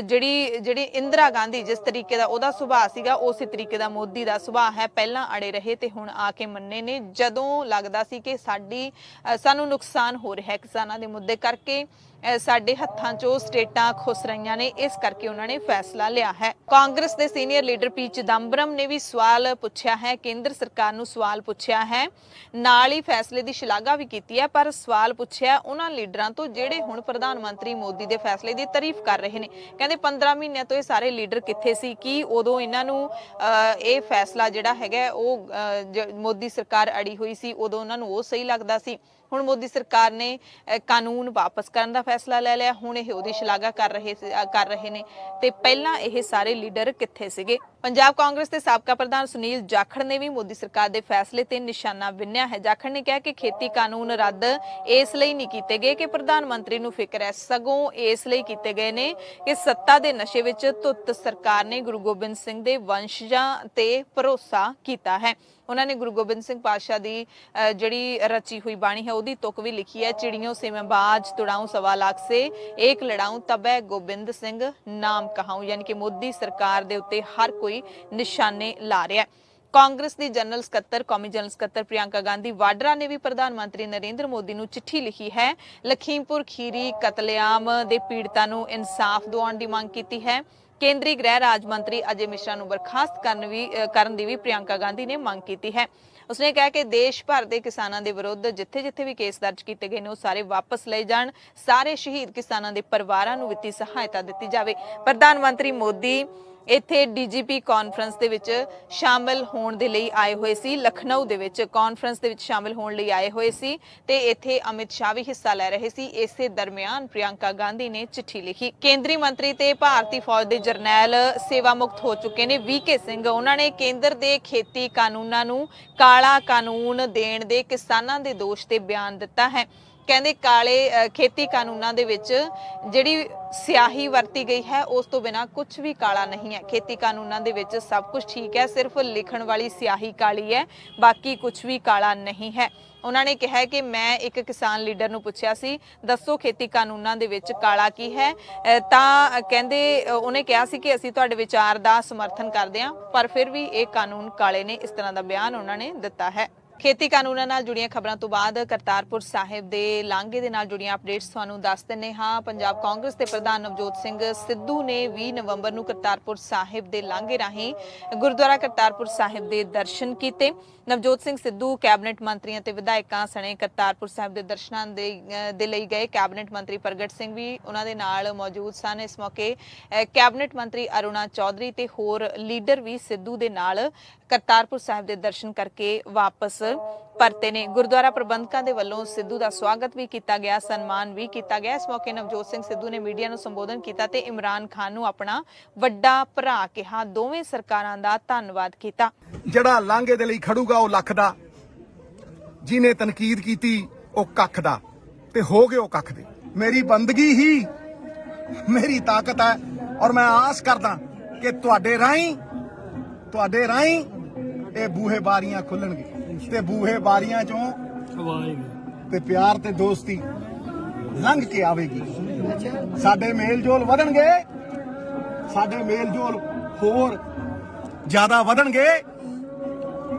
ਜਿਹੜੀ ਇੰਦਰਾ ਗਾਂਧੀ ਜਿਸ ਤਰੀਕੇ ਦਾ ਉਹਦਾ ਸੁਭਾਅ ਸੀਗਾ ਉਸੇ ਤਰੀਕੇ ਦਾ ਮੋਦੀ ਦਾ ਸੁਭਾਅ ਹੈ। ਪਹਿਲਾਂ ਅੜੇ ਰਹੇ ਤੇ ਹੁਣ ਆ ਕੇ ਮੰਨੇ ਨੇ। ਜਦੋਂ ਲੱਗਦਾ ਸੀ ਕਿ ਸਾਨੂੰ ਨੁਕਸਾਨ ਹੋ ਰਿਹਾ ਹੈ ਕਿਸਾਨਾਂ ਦੇ ਮੁੱਦੇ ਕਰਕੇ, ਸਾਡੇ ਹੱਥਾਂ 'ਚੋਂ ਸਟੇਟਾਂ ਖੁੱਸ ਰਹੀਆਂ ਨੇ, ਇਸ ਕਰਕੇ ਉਹਨਾਂ ਨੇ ਫੈਸਲਾ ਲਿਆ ਹੈ। ਕਾਂਗਰਸ ਦੇ ਸੀਨੀਅਰ ਲੀਡਰ ਪੀ ਚਿਦੰਬਰਮ ਨੇ ਵੀ ਸਵਾਲ ਪੁੱਛਿਆ ਹੈ, ਕੇਂਦਰ ਸਰਕਾਰ ਨੂੰ ਸਵਾਲ ਪੁੱਛਿਆ ਹੈ, ਨਾਲ ਹੀ ਫੈਸਲੇ ਦੀ ਸ਼ਲਾਘਾ ਵੀ ਕੀਤੀ ਹੈ, ਪਰ ਸਵਾਲ ਪੁੱਛਿਆ ਉਹਨਾਂ ਲੀਡਰਾਂ ਤੋਂ ਜਿਹੜੇ ਹੁਣ ਪ੍ਰਧਾਨ ਮੰਤਰੀ ਮੋਦੀ ਦੇ ਫੈਸਲੇ ਦੀ ਤਾਰੀਫ ਕਰ ਰਹੇ ਨੇ। ਕਹਿੰਦੇ 15 ਮਹੀਨਿਆਂ ਤੋਂ ਇਹ ਸਾਰੇ ਲੀਡਰ ਕਿੱਥੇ ਸੀ? ਕੀ ਉਦੋਂ ਇਹਨਾਂ ਨੂੰ ਇਹ ਫੈਸਲਾ ਜਿਹੜਾ ਹੈਗਾ ਉਹ ਮੋਦੀ ਸਰਕਾਰ ਅੜੀ ਹੋਈ ਸੀ ਉਦੋਂ ਉਹਨਾਂ ਨੂੰ ਉਹ ਸਹੀ ਲੱਗਦਾ ਸੀ? ਹੁਣ ਮੋਦੀ ਸਰਕਾਰ ਨੇ ਕਾਨੂੰਨ ਵਾਪਸ ਕਰਨ ਦਾ ਫੈਸਲਾ ਲੈ ਲਿਆ, ਹੁਣ ਇਹ ਉਹਦੀ ਸ਼ਲਾਘਾ ਕਰ ਰਹੇ ਨੇ ਤੇ ਪਹਿਲਾਂ ਇਹ ਸਾਰੇ ਲੀਡਰ ਕਿੱਥੇ ਸੀਗੇ? ਪੰਜਾਬ ਕਾਂਗਰਸ ਦੇ ਸਾਬਕਾ ਪ੍ਰਧਾਨ ਸੁਨੀਲ ਜਾਖੜ ਨੇ ਵੀ ਮੋਦੀ ਸਰਕਾਰ ਦੇ ਫੈਸਲੇ ਤੇ ਨਿਸ਼ਾਨਾ ਬਿੰਨਿਆ ਹੈ। ਜਾਖੜ ਨੇ ਕਿਹਾ ਕਿ ਖੇਤੀ ਕਾਨੂੰਨ ਰੱਦ ਇਸ ਲਈ ਨਹੀਂ ਕੀਤੇ ਗਏ ਕਿ ਪ੍ਰਧਾਨ ਮੰਤਰੀ ਨੂੰ ਫਿਕਰ ਹੈ, ਸਗੋਂ ਇਸ ਲਈ ਕੀਤੇ ਗਏ ਨੇ ਕਿ ਸੱਤਾ ਦੇ ਨਸ਼ੇ ਵਿੱਚ ਧੁੱਤ ਸਰਕਾਰ ਨੇ ਗੁਰੂ ਗੋਬਿੰਦ ਸਿੰਘ ਦੇ ਵੰਸ਼ਜਾਂ ਤੇ ਭਰੋਸਾ ਕੀਤਾ ਹੈ। ਉਹਨਾਂ ਨੇ ਗੁਰੂ ਗੋਬਿੰਦ ਸਿੰਘ ਪਾਤਸ਼ਾਹ ਦੀ ਜਿਹੜੀ ਰਚੀ ਹੋਈ ਬਾਣੀ ਹੈ ਉਹਦੀ ਤੁਕ ਵੀ ਲਿਖੀ ਹੈ, ਚਿੜੀਆਂ ਸੇ ਮੈਂ ਬਾਜ ਤੁੜਾऊं 1.25 लाख से एक लड़ाऊं तब है गोबिंद सिंह नाम कहाऊं। यानी कि मोदी सरकार दे उत्ते हर कोई निशाने ला रहा है। ਕਾਂਗਰਸ ਦੀ ਜਨਰਲ ਸਕੱਤਰ ਕੌਮੀ ਜਨਰਲ ਸਕੱਤਰ ਪ੍ਰਿਯੰਕਾ ਗਾਂਧੀ ਵਾਡਰਾ ਨੇ ਵੀ ਪ੍ਰਧਾਨ ਮੰਤਰੀ ਨਰਿੰਦਰ ਮੋਦੀ ਨੂੰ ਚਿੱਠੀ ਲਿਖੀ ਹੈ। ਲਖੀਮਪੁਰ ਖੀਰੀ ਕਤਲੇਆਮ ਦੇ ਪੀੜਤਾਂ ਨੂੰ ਇਨਸਾਫ ਦਿਵਾਉਣ ਦੀ ਮੰਗ ਕੀਤੀ ਹੈ। ਕੇਂਦਰੀ ਗ੍ਰਹਿ ਰਾਜ ਮੰਤਰੀ ਅਜੇ ਮਿਸ਼ਰਾ ਨੂੰ ਬਰਖਾਸਤ ਕਰਨ ਦੀ ਵੀ ਪ੍ਰਿਯੰਕਾ ਗਾਂਧੀ ਨੇ ਮੰਗ ਕੀਤੀ ਹੈ। ਉਸਨੇ ਕਿਹਾ ਕਿ ਦੇਸ਼ ਭਰ ਦੇ ਕਿਸਾਨਾਂ ਦੇ ਵਿਰੁੱਧ ਜਿੱਥੇ ਵੀ ਕੇਸ ਦਰਜ ਕੀਤੇ ਗਏ ਨੇ ਉਹ ਸਾਰੇ ਵਾਪਸ ਲਏ ਜਾਣ, ਸਾਰੇ ਸ਼ਹੀਦ ਕਿਸਾਨਾਂ ਦੇ ਪਰਿਵਾਰਾਂ ਨੂੰ ਵਿੱਤੀ ਸਹਾਇਤਾ ਦਿੱਤੀ ਜਾਵੇ। ਪ੍ਰਧਾਨ ਮੰਤਰੀ ਮੋਦੀ ਇੱਥੇ DGP ਕਾਨਫਰੰਸ ਦੇ ਵਿੱਚ ਸ਼ਾਮਲ ਹੋਣ ਦੇ ਲਈ ਆਏ ਹੋਏ ਸੀ। ਲਖਨਊ ਦੇ ਵਿੱਚ ਕਾਨਫਰੰਸ ਦੇ ਵਿੱਚ ਸ਼ਾਮਲ ਹੋਣ ਲਈ ਆਏ ਹੋਏ ਸੀ ਤੇ ਇੱਥੇ ਅਮਿਤ ਸ਼ਾਹ ਵੀ ਹਿੱਸਾ ਲੈ ਰਹੇ ਸੀ। ਇਸੇ ਦਰਮਿਆਨ ਪ੍ਰਿਯੰਕਾ ਗਾਂਧੀ ਨੇ ਚਿੱਠੀ ਲਿਖੀ। ਕੇਂਦਰੀ ਮੰਤਰੀ ਤੇ ਭਾਰਤੀ ਫੌਜ ਦੇ ਜਰਨੈਲ ਸੇਵਾ ਮੁਕਤ ਹੋ ਚੁੱਕੇ ਨੇ VK ਸਿੰਘ। ਉਹਨਾਂ ਨੇ ਕੇਂਦਰ ਦੇ ਖੇਤੀ ਕਾਨੂੰਨਾਂ ਨੂੰ ਕਾਲਾ ਕਾਨੂੰਨ ਦੇਣ ਦੇ ਕਿਸਾਨਾਂ ਦੇ ਦੋਸ਼ ਤੇ ਬਿਆਨ ਦਿੱਤਾ ਹੈ। ਕਹਿੰਦੇ ਕਾਲੇ ਖੇਤੀ ਕਾਨੂੰਨਾਂ ਦੇ ਵਿੱਚ ਜਿਹੜੀ ਸਿਆਹੀ ਵਰਤੀ ਗਈ ਹੈ ਉਸ ਤੋਂ ਬਿਨਾਂ ਕੁਝ ਵੀ ਕਾਲਾ ਨਹੀਂ ਹੈ। ਖੇਤੀ ਕਾਨੂੰਨਾਂ ਦੇ ਵਿੱਚ ਸਭ ਕੁਝ ਠੀਕ ਹੈ, ਸਿਰਫ ਲਿਖਣ ਵਾਲੀ ਸਿਆਹੀ ਕਾਲੀ ਹੈ, ਬਾਕੀ ਕੁਝ ਵੀ ਕਾਲਾ ਨਹੀਂ ਹੈ। ਉਹਨਾਂ ਨੇ ਕਿਹਾ ਕਿ ਮੈਂ ਇੱਕ ਕਿਸਾਨ ਲੀਡਰ ਨੂੰ ਪੁੱਛਿਆ ਸੀ, ਦੱਸੋ ਖੇਤੀ ਕਾਨੂੰਨਾਂ ਦੇ ਵਿੱਚ ਕਾਲਾ ਕੀ ਹੈ, ਤਾਂ ਕਹਿੰਦੇ ਉਹਨੇ ਕਿਹਾ ਸੀ ਕਿ ਅਸੀਂ ਤੁਹਾਡੇ ਵਿਚਾਰ ਦਾ ਸਮਰਥਨ ਕਰਦੇ ਹਾਂ, ਪਰ ਫਿਰ ਵੀ ਇਹ ਕਾਨੂੰਨ ਕਾਲੇ ਨੇ। ਇਸ ਤਰ੍ਹਾਂ ਦਾ ਬਿਆਨ ਉਹਨਾਂ ਨੇ ਦਿੱਤਾ ਹੈ। ਖੇਤੀ ਕਾਨੂੰਨਾਂ ਨਾਲ ਜੁੜੀਆਂ ਖਬਰਾਂ ਤੋਂ ਬਾਅਦ ਕਰਤਾਰਪੁਰ ਸਾਹਿਬ ਦੇ ਲਾਂਘੇ ਦੇ ਨਾਲ ਜੁੜੀਆਂ ਅਪਡੇਟਸ ਤੁਹਾਨੂੰ ਦੱਸ ਦਿੰਨੇ ਹਾਂ। ਪੰਜਾਬ ਕਾਂਗਰਸ ਦੇ ਪ੍ਰਧਾਨ ਨਵਜੋਤ ਸਿੰਘ ਸਿੱਧੂ ਨੇ 20 ਨਵੰਬਰ ਨੂੰ ਕਰਤਾਰਪੁਰ ਸਾਹਿਬ ਦੇ ਲਾਂਘੇ ਰਾਹੀਂ ਗੁਰਦੁਆਰਾ ਕਰਤਾਰਪੁਰ ਸਾਹਿਬ ਦੇ ਦਰਸ਼ਨ ਕੀਤੇ। ਨਵਜੋਤ ਸਿੰਘ ਸਿੱਧੂ ਕੈਬਨਿਟ ਮੰਤਰੀਆਂ ਤੇ ਵਿਧਾਇਕਾਂ ਸਣੇ ਕਰਤਾਰਪੁਰ ਸਾਹਿਬ ਦੇ ਦਰਸ਼ਨਾਂ ਦੇ ਲਈ ਗਏ। ਕੈਬਨਿਟ ਮੰਤਰੀ ਪ੍ਰਗਟ ਸਿੰਘ ਵੀ ਉਹਨਾਂ ਦੇ ਨਾਲ ਮੌਜੂਦ ਸਨ। ਇਸ ਮੌਕੇ ਕੈਬਨਿਟ ਮੰਤਰੀ ਅਰੁਣਾ ਚੌਧਰੀ ਤੇ ਹੋਰ ਲੀਡਰ ਵੀ ਸਿੱਧੂ ਦੇ ਨਾਲ ਕਰਤਾਰਪੁਰ ਸਾਹਿਬ ਦੇ ਦਰਸ਼ਨ ਕਰਕੇ ਵਾਪਸ ਪਰਤੇ ਨੇ। ਗੁਰਦੁਆਰਾ ਪ੍ਰਬੰਧਕਾਂ ਦੇ ਵੱਲੋਂ ਸਿੱਧੂ ਦਾ ਸਵਾਗਤ ਵੀ ਕੀਤਾ ਗਿਆ, ਸਨਮਾਨ ਵੀ ਕੀਤਾ ਗਿਆ। ਇਸ ਮੌਕੇ ਨਵਜੋਤ ਸਿੰਘ ਸਿੱਧੂ ਨੇ ਮੀਡੀਆ ਨੂੰ ਸੰਬੋਧਨ ਕੀਤਾ ਤੇ ਇਮਰਾਨ ਖਾਨ ਨੂੰ ਆਪਣਾ ਵੱਡਾ ਭਰਾ ਕਿਹਾ। ਦੋਵੇਂ ਸਰਕਾਰਾਂ ਦਾ ਧੰਨਵਾਦ ਕੀਤਾ। ਜਿਹੜਾ ਲਾਂਘੇ ਦੇ ਲਈ ਖੜੂਗਾ ਉਹ ਲੱਖ ਦਾ, ਜਿਹਨੇ ਤਨਕੀਦ ਕੀਤੀ ਉਹ ਕੱਖ ਦਾ, ਤੇ ਹੋ ਗਏ ਉਹ ਕੱਖ ਦੇ। ਮੇਰੀ ਬੰਦਗੀ ਹੀ ਮੇਰੀ ਤਾਕਤ ਹੈ ਔਰ ਮੈਂ ਆਸ ਕਰਦਾ ਕਿ ਤੁਹਾਡੇ ਰਾਹੀਂ ਇਹ ਬੂਹੇ ਬਾਰੀਆਂ ਖੁੱਲਣਗੇ ਤੇ ਬੂਹੇ ਬਾਰੀਆਂ ਚੋਂ ਤੇ ਪਿਆਰ ਤੇ ਦੋਸਤੀ ਲੰਘ ਕੇ ਆਵੇਗੀ। ਸਾਡੇ ਮੇਲ ਜੋਲ ਵਧਣਗੇ, ਸਾਡੇ ਮੇਲ ਜੋਲ ਹੋਰ ਜ਼ਿਆਦਾ ਵਧਣਗੇ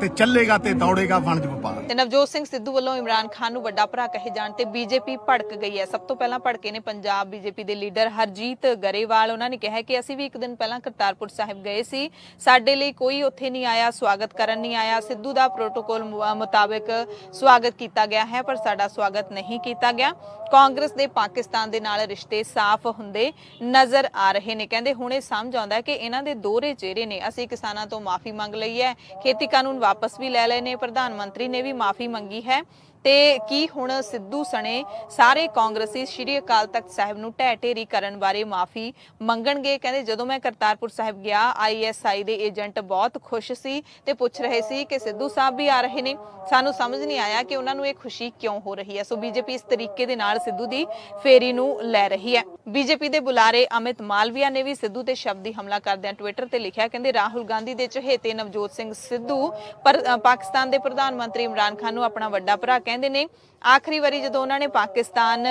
ਤੇ ਚੱਲੇਗਾ ਤੇ ਦੌੜੇਗਾ ਵਣਜ ਵਪਾਰ। ਤੇ ਨਵਜੋਤ ਸਿੰਘ ਸਿੱਧੂ ਵੱਲੋਂ ਇਮਰਾਨ ਖਾਨ ਨੂੰ ਵੱਡਾ ਭਰਾ ਕਹੇ ਜਾਣ ਤੇ ਬੀਜੇਪੀ ਭੜਕ ਗਈ ਹੈ। ਸਭ ਤੋਂ ਪਹਿਲਾਂ ਭੜਕੇ ਨੇ ਪੰਜਾਬ ਬੀਜੇਪੀ ਦੇ ਲੀਡਰ ਹਰਜੀਤ ਗਰੇਵਾਲ। ਉਹਨਾਂ ਨੇ ਕਿਹਾ ਕਿ ਅਸੀਂ ਵੀ ਇੱਕ ਦਿਨ ਪਹਿਲਾਂ ਕਰਤਾਰਪੁਰ ਸਾਹਿਬ ਗਏ ਸੀ, ਸਾਡੇ ਲਈ ਕੋਈ ਉੱਥੇ ਨਹੀਂ ਆਇਆ, ਸਵਾਗਤ ਕਰਨ ਨਹੀਂ ਆਇਆ। ਸਿੱਧੂ ਦਾ ਪ੍ਰੋਟੋਕਾਲ ਮੁਤਾਬਕ ਸਵਾਗਤ ਕੀਤਾ ਗਿਆ ਹੈ, ਪਰ ਸਾਡਾ ਸਵਾਗਤ ਨਹੀਂ ਕੀਤਾ ਗਿਆ। ਕਾਂਗਰਸ ਦੇ ਪਾਕਿਸਤਾਨ ਦੇ ਨਾਲ ਰਿਸ਼ਤੇ ਸਾਫ਼ ਹੁੰਦੇ ਨਜ਼ਰ ਆ ਰਹੇ ਨੇ। ਕਹਿੰਦੇ ਹੁਣ ਇਹ ਸਮਝ ਆਉਂਦਾ ਕਿ ਇਹਨਾਂ ਦੇ ਦੋਹਰੇ ਚਿਹਰੇ ਨੇ। ਅਸੀਂ ਕਿਸਾਨਾਂ ਤੋਂ ਮਾਫੀ ਮੰਗ ਲਈ ਹੈ, ਖੇਤੀ ਕਾਨੂੰਨ ਵਾਪਸ ਵੀ ਲੈ ਲਏ ਨੇ, ਪ੍ਰਧਾਨ ਮੰਤਰੀ ਨੇ ਵੀ ਮਾਫੀ ਮੰਗੀ ਹੈ ਤੇ ਕੀ ਹੁਣ ਸਿੱਧੂ ਸਣੇ ਸਾਰੇ ਕਾਂਗਰਸੀ ਸ਼੍ਰੀ ਅਕਾਲ ਤਖਤ ਸਾਹਿਬ ਨੂੰ ਢਹਿ ਢੇਰੀ ਕਰਨ ਬਾਰੇ ਮਾਫੀ ਮੰਗਣਗੇ। ਕਹਿੰਦੇ ਜਦੋਂ ਮੈਂ ਕਰਤਾਰਪੁਰ ਸਾਹਿਬ ਗਿਆ, ISI ਦੇ ਏਜੰਟ ਬਹੁਤ ਖੁਸ਼ ਸੀ ਤੇ ਪੁੱਛ ਰਹੇ ਸੀ ਕਿ ਸਿੱਧੂ ਸਾਹਿਬ ਵੀ ਆ ਰਹੇ ਨੇ। ਸਾਨੂੰ ਸਮਝ ਨਹੀਂ ਆਇਆ ਕਿ ਉਹਨਾਂ ਨੂੰ ਇਹ ਖੁਸ਼ੀ ਕਿਉਂ ਹੋ ਰਹੀ ਹੈ। ਸੋ ਬੀਜੇਪੀ ਇਸ ਤਰੀਕੇ ਦੇ ਨਾਲ ਸਿੱਧੂ ਦੀ ਫੇਰੀ ਨੂੰ ਲੈ ਰਹੀ ਹੈ। ਬੀਜੇਪੀ ਦੇ ਬੁਲਾਰੇ ਅਮਿਤ ਮਾਲਵੀਆ ਨੇ ਵੀ ਸਿੱਧੂ ਤੇ ਸ਼ਬਦੀ ਹਮਲਾ ਕਰਦਿਆਂ ਟਵਿੱਟਰ ਤੇ ਲਿਖਿਆ, ਕਹਿੰਦੇ ਰਾਹੁਲ ਗਾਂਧੀ ਦੇ ਚਹੇਤੇ ਨਵਜੋਤ ਸਿੰਘ ਸਿੱਧੂ ਪਾਕਿਸਤਾਨ ਦੇ ਪ੍ਰਧਾਨ ਮੰਤਰੀ ਇਮਰਾਨ ਖਾਨ ਨੂੰ ਆਪਣਾ ਵੱਡਾ ਭਰਾ ਕਹਿੰਦੇ ਨੇ। ਆਖਰੀ ਵਾਰੀ ਜਦੋਂ ਉਹਨਾਂ ਨੇ ਪਾਕਿਸਤਾਨ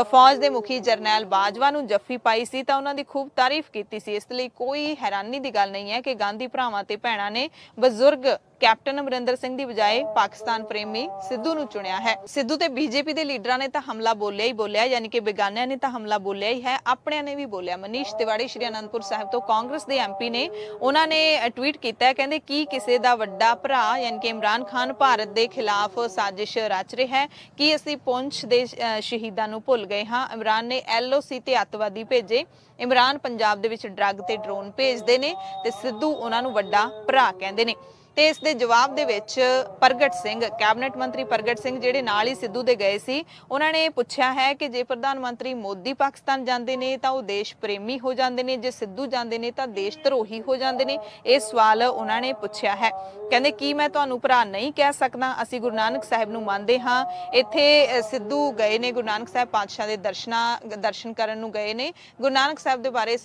ਫੌਜ ਦੇ ਮੁਖੀ ਜਰਨੈਲ ਬਾਜਵਾ ਨੂੰ ਜੱਫੀ ਪਾਈ ਸੀ ਤਾਂ ਉਹਨਾਂ ਦੀ ਖੂਬ ਤਾਰੀਫ ਕੀਤੀ ਸੀ। ਇਸ ਲਈ ਕੋਈ ਹੈਰਾਨੀ ਦੀ ਗੱਲ ਨਹੀਂ ਹੈ ਕਿ ਗਾਂਧੀ ਭਰਾਵਾਂ ਤੇ ਭੈਣਾਂ ਨੇ ਬਜ਼ੁਰਗ ਕੈਪਟਨ ਅਮਰਿੰਦਰ ਸਿੰਘ ਦੀ ਬਜਾਏ ਪਾਕਿਸਤਾਨ ਪ੍ਰੇਮੀ ਸਿੱਧੂ ਨੂੰ ਚੁਣਿਆ ਹੈ। ਸਿੱਧੂ ਤੇ ਬੀਜੇਪੀ ਦੇ ਲੀਡਰਾਂ ਨੇ ਤਾਂ ਹਮਲਾ ਬੋਲਿਆ ਹੀ ਬੋਲਿਆ, ਯਾਨੀ ਕਿ ਬੇਗਾਨਿਆਂ ਨੇ ਤਾਂ ਹਮਲਾ ਬੋਲਿਆ ਹੀ ਹੈ, ਆਪਣਿਆਂ ਨੇ ਵੀ ਬੋਲਿਆ। ਮਨੀਸ਼ ਤਿਵਾੜੀ ਸ਼੍ਰੀ ਅਨੰਦਪੁਰ ਸਾਹਿਬ ਤੋਂ ਕਾਂਗਰਸ ਦੇ MP ਨੇ, ਉਹਨਾਂ ਨੇ ਟਵੀਟ ਕੀਤਾ ਹੈ, ਕਹਿੰਦੇ ਕੀ ਕਿਸੇ ਦਾ ਵੱਡਾ ਭਰਾ ਯਾਨੀ ਕਿ ਇਮਰਾਨ ਖਾਨ ਭਾਰਤ ਦੇ ਖਿਲਾਫ ਸਾਜ਼ਿਸ਼ ਰਚ ਰਿਹਾ ਹੈ? ਕੀ ਅਸੀਂ ਪੁੰਛ ਦੇ ਸ਼ਹੀਦਾਂ ਨੂੰ ਭੁੱਲ ਗਏ ਹਾਂ? ਇਮਰਾਨ ਨੇ LOC ਤੇ ਅੱਤਵਾਦੀ ਭੇਜੇ। ਇਮਰਾਨ ਪੰਜਾਬ ਦੇ ਵਿੱਚ ਡਰੱਗ ਤੇ ਡਰੋਨ ਭੇਜਦੇ ਨੇ ਤੇ ਸਿੱਧੂ ਉਹਨਾਂ ਨੂੰ ਵੱਡਾ ਭਰਾ ਕਹਿੰਦੇ ਨੇ। ਤੇ ਇਸ ਦੇ ਜਵਾਬ ਦੇ ਵਿੱਚ ਪ੍ਰਗਟ ਸਿੰਘ, ਕੈਬਨਿਟ ਮੰਤਰੀ ਪ੍ਰਗਟ ਸਿੰਘ ਜਿਹੜੇ ਨਾਲ ਹੀ ਸਿੱਧੂ ਦੇ ਗਏ ਸੀ, ਉਹਨਾਂ ਨੇ ਪੁੱਛਿਆ ਹੈ ਕਿ ਜੇ ਪ੍ਰਧਾਨ ਮੰਤਰੀ ਮੋਦੀ ਪਾਕਿਸਤਾਨ ਜਾਂਦੇ ਨੇ ਤਾਂ ਉਹ ਦੇਸ਼ ਪ੍ਰੇਮੀ ਹੋ ਜਾਂਦੇ ਨੇ, ਜੇ ਸਿੱਧੂ ਜਾਂਦੇ ਨੇ ਤਾਂ ਦੇਸ਼ ਧਰੋਹੀ ਹੋ ਜਾਂਦੇ ਨੇ। ਇਹ ਸਵਾਲ ਉਹਨਾਂ ਨੇ ਪੁੱਛਿਆ ਹੈ। ਕਹਿੰਦੇ ਕੀ ਮੈਂ ਤੁਹਾਨੂੰ ਭਰਾ ਨਹੀਂ ਕਹਿ ਸਕਦਾ? ਅਸੀਂ ਗੁਰੂ ਨਾਨਕ ਸਾਹਿਬ ਨੂੰ ਮੰਨਦੇ ਹਾਂ। ਇੱਥੇ ਸਿੱਧੂ ਗਏ ਨੇ, ਗੁਰੂ ਨਾਨਕ ਸਾਹਿਬ ਪਾਤਸ਼ਾਹ ਦੇ ਦਰਸ਼ਨ ਕਰਨ ਨੂੰ ਗਏ ਨੇ। ਗੁਰੂ ਨਾਨਕ ਸਾਹਿਬ ਦੇ ਬਾਰੇ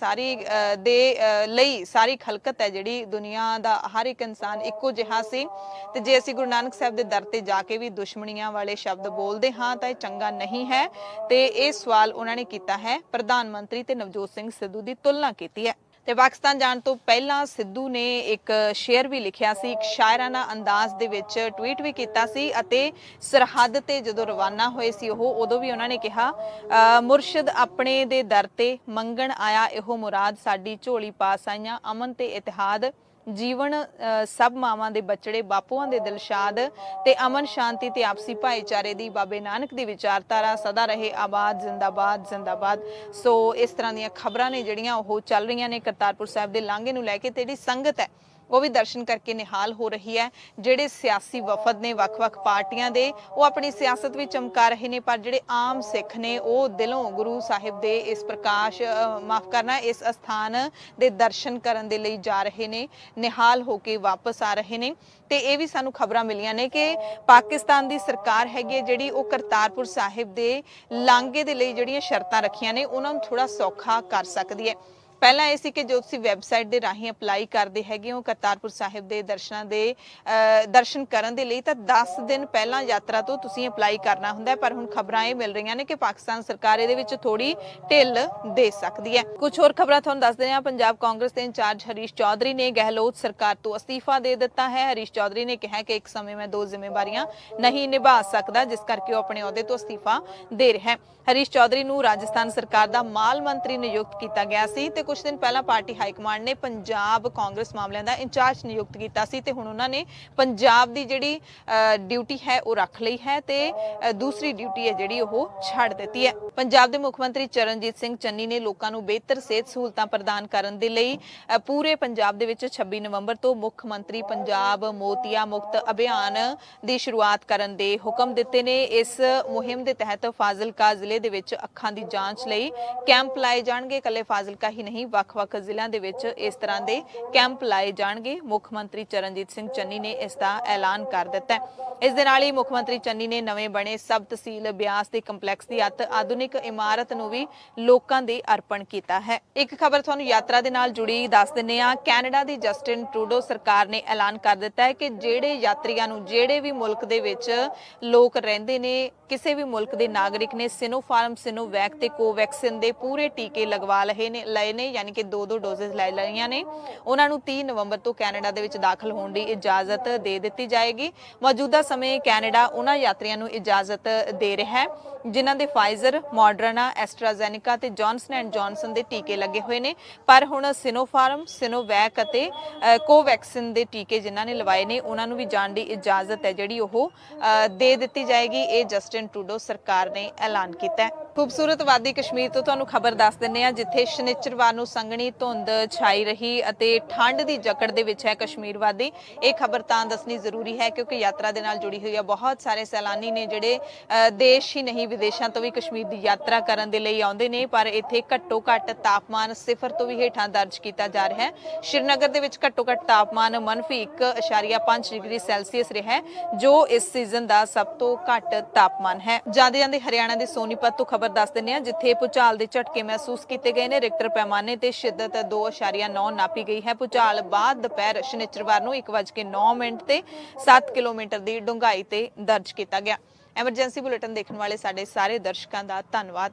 ਸਾਰੀ ਖਲਕਤ ਹੈ ਜਿਹੜੀ ਦੁਨੀਆ ਦਾ ਹਰ ਇੱਕ ਇਨਸਾਨ ਇੱਕੋ ਜਿਹਾ ਸੀ ਤੇ ਜੇ ਅਸੀਂ ਗੁਰੂ ਨਾਨਕ ਸਾਹਿਬ ਦੇ ਦਰ ਤੇ ਜਾ ਕੇ ਵੀ ਦੁਸ਼ਮਣੀਆਂ ਵਾਲੇ ਸ਼ਬਦ ਬੋਲਦੇ ਹਾਂ ਤਾਂ ਇਹ ਚੰਗਾ ਨਹੀਂ ਹੈ। ਤੇ ਇਹ ਸਵਾਲ ਉਹਨਾਂ ਨੇ ਕੀਤਾ ਹੈ, ਪ੍ਰਧਾਨ ਮੰਤਰੀ ਤੇ ਨਵਜੋਤ ਸਿੰਘ ਸਿੱਧੂ ਦੀ ਤੁਲਨਾ ਕੀਤੀ ਹੈ। ਤੇ ਪਾਕਿਸਤਾਨ ਜਾਣ ਤੋਂ ਪਹਿਲਾਂ ਸਿੱਧੂ ਨੇ ਇੱਕ ਸ਼ੇਅਰ ਵੀ ਲਿਖਿਆ ਸੀ, ਇੱਕ ਸ਼ਾਇਰਾਨਾ ਅੰਦਾਜ਼ ਦੇ ਵਿੱਚ ਟਵੀਟ ਵੀ ਕੀਤਾ ਸੀ ਅਤੇ ਸਰਹੱਦ ਤੇ ਜਦੋਂ ਰਵਾਨਾ ਹੋਏ ਸੀ ਉਦੋਂ ਵੀ ਉਹਨਾਂ ਨੇ ਕਿਹਾ, ਮੁਰਸ਼ਿਦ ਆਪਣੇ ਦੇ ਦਰ ਤੇ ਮੰਗਣ ਆਇਆ ਇਹੋ ਮੁਰਾਦ, ਸਾਡੀ ਝੋਲੀ ਪਾਸ ਆਈਆਂ ਅਮਨ ਤੇ ਇਤਿਹਾਦ, ਜੀਵਨ ਸਭ ਮਾਵਾਂ ਦੇ ਬਚੜੇ ਬਾਪੂਆਂ ਦੇ ਦਿਲਸ਼ਾਦ ਤੇ ਅਮਨ ਸ਼ਾਂਤੀ ਤੇ ਆਪਸੀ ਭਾਈਚਾਰੇ ਦੀ ਬਾਬੇ ਨਾਨਕ ਦੀ ਵਿਚਾਰਧਾਰਾ ਸਦਾ ਰਹੇ ਆਬਾਦ, ਜ਼ਿੰਦਾਬਾਦ ਜ਼ਿੰਦਾਬਾਦ। ਸੋ ਇਸ ਤਰ੍ਹਾਂ ਦੀਆਂ ਖਬਰਾਂ ਨੇ ਜਿਹੜੀਆਂ ਉਹ ਚੱਲ ਰਹੀਆਂ ਨੇ ਕਰਤਾਰਪੁਰ ਸਾਹਿਬ ਦੇ ਲਾਂਘੇ ਨੂੰ ਲੈ ਕੇ ਤੇ ਜਿਹੜੀ ਸੰਗਤ ਹੈ ਉਹ ਵੀ ਦਰਸ਼ਨ ਕਰਕੇ ਨਿਹਾਲ ਹੋ ਰਹੀ ਹੈ। ਜਿਹੜੇ ਸਿਆਸੀ ਵਫਦ ਨੇ ਵੱਖ-ਵੱਖ ਪਾਰਟੀਆਂ ਦੇ ਉਹ ਆਪਣੀ ਸਿਆਸਤ ਵੀ ਚਮਕਾ ਰਹੇ ਨੇ, ਪਰ ਜਿਹੜੇ ਆਮ ਸਿੱਖ ਨੇ ਉਹ ਦਿਲੋਂ ਗੁਰੂ ਸਾਹਿਬ ਦੇ ਇਸ ਇਸ ਅਸਥਾਨ ਦੇ ਦਰਸ਼ਨ ਕਰਨ ਦੇ ਲਈ ਜਾ ਰਹੇ ਨੇ, ਨਿਹਾਲ ਹੋ ਕੇ ਵਾਪਸ ਆ ਰਹੇ ਨੇ। ਤੇ ਇਹ ਵੀ ਸਾਨੂੰ ਖਬਰਾਂ ਮਿਲੀਆਂ ਨੇ ਕਿ ਪਾਕਿਸਤਾਨ ਦੀ ਸਰਕਾਰ ਹੈਗੀ ਜਿਹੜੀ ਉਹ ਕਰਤਾਰਪੁਰ ਸਾਹਿਬ ਦੇ ਲਾਂਘੇ ਦੇ ਲਈ ਜਿਹੜੀਆਂ ਸ਼ਰਤਾਂ ਰੱਖੀਆਂ ਨੇ ਉਹਨਾਂ ਨੂੰ ਥੋੜਾ ਸੌਖਾ ਕਰ ਸਕਦੀ ਹੈ। ਪਹਿਲਾਂ ਇਹ ਸੀ ਕਿ ਜੋ ਤੁਸੀਂ ਵੈਬਸਾਈਟ ਦੇ ਰਾਹੀਂ ਅਪਲਾਈ ਕਰਦੇ ਹੈਗੇ ਹੋ ਕਰਤਾਰਪੁਰ ਸਾਹਿਬ ਦੇ ਦਰਸ਼ਨ ਕਰਨ ਦੇ ਲਈ ਤਾਂ 10 ਦਿਨ ਪਹਿਲਾਂ ਯਾਤਰਾ ਤੋਂ ਤੁਸੀਂ ਅਪਲਾਈ ਕਰਨਾ ਹੁੰਦਾ ਹੈ। ਪਰ ਹੁਣ ਖਬਰਾਂ ਇਹ ਮਿਲ ਰਹੀਆਂ ਨੇ ਕਿ ਪਾਕਿਸਤਾਨ ਸਰਕਾਰ ਇਹਦੇ ਵਿੱਚ ਥੋੜੀ ਢਿੱਲ ਦੇ ਸਕਦੀ ਹੈ। ਕੁਝ ਹੋਰ ਖਬਰਾਂ ਤੁਹਾਨੂੰ ਦੱਸਦੇ ਹਾਂ। ਪੰਜਾਬ ਕਾਂਗਰਸ ਦੇ ਇੰਚਾਰਜ ਹਰੀਸ਼ ਚੌਧਰੀ ਨੇ ਗਹਿਲੋਤ ਸਰਕਾਰ ਤੋਂ ਅਸਤੀਫਾ ਦੇ ਦਿੱਤਾ ਹੈ। ਹਰੀਸ਼ ਚੌਧਰੀ ਨੇ ਕਿਹਾ ਕਿ ਇੱਕ ਸਮੇਂ ਮੈਂ 2 ਜ਼ਿੰਮੇਵਾਰੀਆਂ ਨਹੀਂ ਨਿਭਾ ਸਕਦਾ, ਜਿਸ ਕਰਕੇ ਉਹ ਆਪਣੇ ਅਹੁਦੇ ਤੋਂ ਅਸਤੀਫਾ ਦੇ ਰਿਹਾ ਹੈ। ਹਰੀਸ਼ ਚੌਧਰੀ ਨੂੰ ਰਾਜਸਥਾਨ ਸਰਕਾਰ ਦਾ ਮਾਲ ਮੰਤਰੀ ਨਿਯੁਕਤ ਕੀਤਾ ਗਿਆ ਸੀ ਤੇ ਕੁਝ ਦਿਨ ਪਹਿਲਾਂ ਪਾਰਟੀ ਹਾਈਕਮਾਂਡ ਨੇ ਪੰਜਾਬ ਕਾਂਗਰਸ ਮਾਮਲਿਆਂ ਦਾ ਇੰਚਾਰਜ ਨਿਯੁਕਤ ਕੀਤਾ ਸੀ ਤੇ ਹੁਣ ਉਹਨਾਂ ਨੇ ਪੰਜਾਬ ਦੀ ਜਿਹੜੀ ਡਿਊਟੀ ਹੈ ਉਹ ਰੱਖ ਲਈ ਹੈ ਤੇ ਦੂਸਰੀ ਡਿਊਟੀ ਹੈ ਜਿਹੜੀ ਉਹ ਛੱਡ ਦਿੱਤੀ ਹੈ। ਪੰਜਾਬ ਦੇ ਮੁੱਖ ਮੰਤਰੀ ਚਰਨਜੀਤ ਸਿੰਘ ਚੰਨੀ ਨੇ ਲੋਕਾਂ ਨੂੰ ਬਿਹਤਰ ਸਿਹਤ ਸਹੂਲਤਾਂ ਪ੍ਰਦਾਨ ਕਰਨ ਦੇ ਲਈ ਪੂਰੇ ਪੰਜਾਬ ਦੇ ਵਿੱਚ 26 ਨਵੰਬਰ ਤੋਂ ਮੁੱਖ ਮੰਤਰੀ ਪੰਜਾਬ ਮੋਤੀਆ ਮੁਕਤ ਅਭਿਆਨ ਦੀ ਸ਼ੁਰੂਆਤ ਕਰਨ ਦੇ ਹੁਕਮ ਦਿੱਤੇ ਨੇ। ਇਸ ਮੁਹਿੰਮ ਦੇ ਤਹਿਤ ਫਾਜ਼ਿਲਕਾ ਜ਼ਿਲ੍ਹੇ ਦੇ ਵਿੱਚ ਅੱਖਾਂ ਦੀ ਜਾਂਚ ਲਈ ਕੈਂਪ ਲਾਏ ਜਾਣਗੇ। ਇਕੱਲੇ ਫਾਜ਼ਿਲਕਾ ਹੀ ਨਹੀਂ, ਵੱਖ-ਵੱਖ ਜ਼ਿਲ੍ਹਿਆਂ ਦੇ ਵਿੱਚ ਇਸ ਤਰ੍ਹਾਂ ਦੇ ਕੈਂਪ ਲਾਏ ਜਾਣਗੇ। ਮੁੱਖ ਮੰਤਰੀ ਚਰਨਜੀਤ ਸਿੰਘ ਚੰਨੀ ਨੇ ਇਸ ਦਾ ਐਲਾਨ ਕਰ ਦਿੱਤਾ ਹੈ। ਇਸ ਦੇ ਨਾਲ ਹੀ ਮੁੱਖ ਮੰਤਰੀ ਚੰਨੀ ਨੇ ਨਵੇਂ ਬਣੇ ਸਬ ਤਹਿਸੀਲ ਬਿਆਸ ਦੇ ਕੰਪਲੈਕਸ ਦੀ ਆਧੁਨਿਕ ਇਮਾਰਤ ਨੂੰ ਵੀ ਲੋਕਾਂ ਦੇ ਅਰਪਣ ਕੀਤਾ ਹੈ। ਇੱਕ ਖਬਰ ਤੁਹਾਨੂੰ ਯਾਤਰਾ ਦੇ ਨਾਲ ਜੁੜੀ ਦੱਸ ਦਿੰਨੇ ਆ। ਕੈਨੇਡਾ ਦੀ ਜਸਟਿਨ ਟਰੂਡੋ ਸਰਕਾਰ ਨੇ ਐਲਾਨ ਕਰ ਦਿੱਤਾ ਹੈ ਕਿ ਜਿਹੜੇ ਯਾਤਰੀਆਂ ਨੂੰ ਜਿਹੜੇ ਵੀ ਮੁਲਕ ਦੇ ਵਿੱਚ ਲੋਕ ਰਹਿੰਦੇ ਨੇ, ਕਿਸੇ ਵੀ ਮੁਲਕ ਦੇ ਨਾਗਰਿਕ ਨੇ ਸਿਨੋਫਾਰਮ, ਸਿਨੋਵੈਕ ਤੇ ਕੋਵੈਕਸਿਨ ਦੇ ਪੂਰੇ ਟੀਕੇ ਲਗਵਾ ਲਏ ਨੇ यानी कि 2 डोजेज ਲੈ ਲਈਆਂ ਨੇ ਉਹਨਾਂ ਨੂੰ 30 ਨਵੰਬਰ ਤੋਂ ਕੈਨੇਡਾ ਦੇ ਵਿੱਚ ਦਾਖਲ ਹੋਣ ਦੀ ਇਜਾਜ਼ਤ ਦੇ ਦਿੱਤੀ ਜਾਏਗੀ। ਮੌਜੂਦਾ ਸਮੇਂ ਕੈਨੇਡਾ ਉਹਨਾਂ ਯਾਤਰੀਆਂ ਨੂੰ ਇਜਾਜ਼ਤ ਦੇ ਰਿਹਾ ਹੈ ਜਿਨ੍ਹਾਂ ਦੇ ਫਾਈਜ਼ਰ, ਮੋਡਰਨਾ, ਐਸਟਰਾਜ਼ੈਨੇਕਾ ਤੇ ਜੌਨਸਨ ਐਂਡ ਜੌਨਸਨ ਦੇ ਟੀਕੇ ਲੱਗੇ ਹੋਏ ਨੇ, ਪਰ ਹੁਣ ਸਿਨੋਫਾਰਮ, ਸਿਨੋਵੈਕ ਅਤੇ ਕੋਵੈਕਸਿਨ ਦੇ ਟੀਕੇ ਜਿਨ੍ਹਾਂ ਨੇ ਲਵਾਏ ਨੇ ਉਹਨਾਂ ਨੂੰ ਵੀ ਜਾਣ ਦੀ ਇਜਾਜ਼ਤ ਹੈ ਜਿਹੜੀ ਉਹ ਦੇ ਦਿੱਤੀ ਜਾਏਗੀ। ਇਹ ਜਸਟਿਨ ਟਰੂਡੋ ਸਰਕਾਰ ਨੇ ਐਲਾਨ ਕੀਤਾ ਹੈ। ਖੂਬਸੂਰਤ ਵਾਦੀ ਕਸ਼ਮੀਰ ਤੋਂ ਤੁਹਾਨੂੰ ਖਬਰ ਦੱਸ ਦਿੰਦੇ ਹਾਂ ਜਿੱਥੇ ਸ਼ਨੀਚਰਵਾਰ ਨੂੰ ਸੰਘਣੀ ਧੁੰਦ ਛਾਈ ਰਹੀ ਅਤੇ ਠੰਡ ਦੀ ਜਕੜ ਦੇ ਵਿੱਚ ਹੈ ਕਸ਼ਮੀਰ ਵਾਦੀ। ਇਹ ਖਬਰ ਤਾਂ ਦੱਸਣੀ ਜ਼ਰੂਰੀ ਹੈ ਕਿਉਂਕਿ ਯਾਤਰਾ ਦੇ ਨਾਲ ਜੁੜੀ ਹੋਈ ਹੈ। ਬਹੁਤ ਸਾਰੇ ਸੈਲਾਨੀ ਨੇ ਜਿਹੜੇ ਦੇਸ਼ ਹੀ ਨਹੀਂ ਵਿਦੇਸ਼ਾਂ ਤੋਂ ਵੀ ਕਸ਼ਮੀਰ ਦੀ ਯਾਤਰਾ ਕਰਨ ਦੇ ਲਈ ਆਉਂਦੇ ਨੇ, ਪਰ ਇੱਥੇ ਘੱਟੋ ਘੱਟ ਤਾਪਮਾਨ 0 ਤੋਂ ਵੀ ਹੇਠਾਂ ਦਰਜ ਕੀਤਾ ਜਾ ਰਿਹਾ ਹੈ। ਸ਼੍ਰੀਨਗਰ ਦੇ ਵਿੱਚ ਘੱਟੋ ਘੱਟ ਤਾਪਮਾਨ -1.5 ਡਿਗਰੀ ਸੈਲਸੀਅਸ ਰਿਹਾ ਹੈ ਜੋ ਇਸ ਸੀਜ਼ਨ ਦਾ ਸਭ ਤੋਂ ਘੱਟ ਤਾਪਮਾਨ ਹੈ। ਜਾਂਦੇ ਜਾਂਦੇ ਹਰਿਆਣਾ ਦੇ ਸੋਨੀਪਤ ਤੋਂ ਖਬਰ ਦੱਸ ਦਿੰਦੇ ਹਾਂ ਜਿੱਥੇ ਭੂਚਾਲ ਦੇ ਝਟਕੇ ਮਹਿਸੂਸ ਕੀਤੇ ਗਏ ਨੇ। ਰਿਕਟਰ ਪੈਮਾਨੇ ਤੇ ਸ਼ਿੱਦਤ 2.9 ਨਾਪੀ ਗਈ ਹੈ। ਭੂਚਾਲ ਬਾਅਦ ਦੁਪਹਿਰ ਸ਼ਨੀਚਰਵਾਰ ਨੂੰ 1:09 ਤੇ 7 ਕਿਲੋਮੀਟਰ ਦੀ ਡੂੰਘਾਈ ਤੇ ਦਰਜ ਕੀਤਾ ਗਿਆ। ਐਮਰਜੈਂਸੀ ਬੁਲੇਟਿਨ ਦੇਖਣ ਵਾਲੇ ਸਾਡੇ ਸਾਰੇ ਦਰਸ਼ਕਾਂ ਦਾ ਧੰਨਵਾਦ।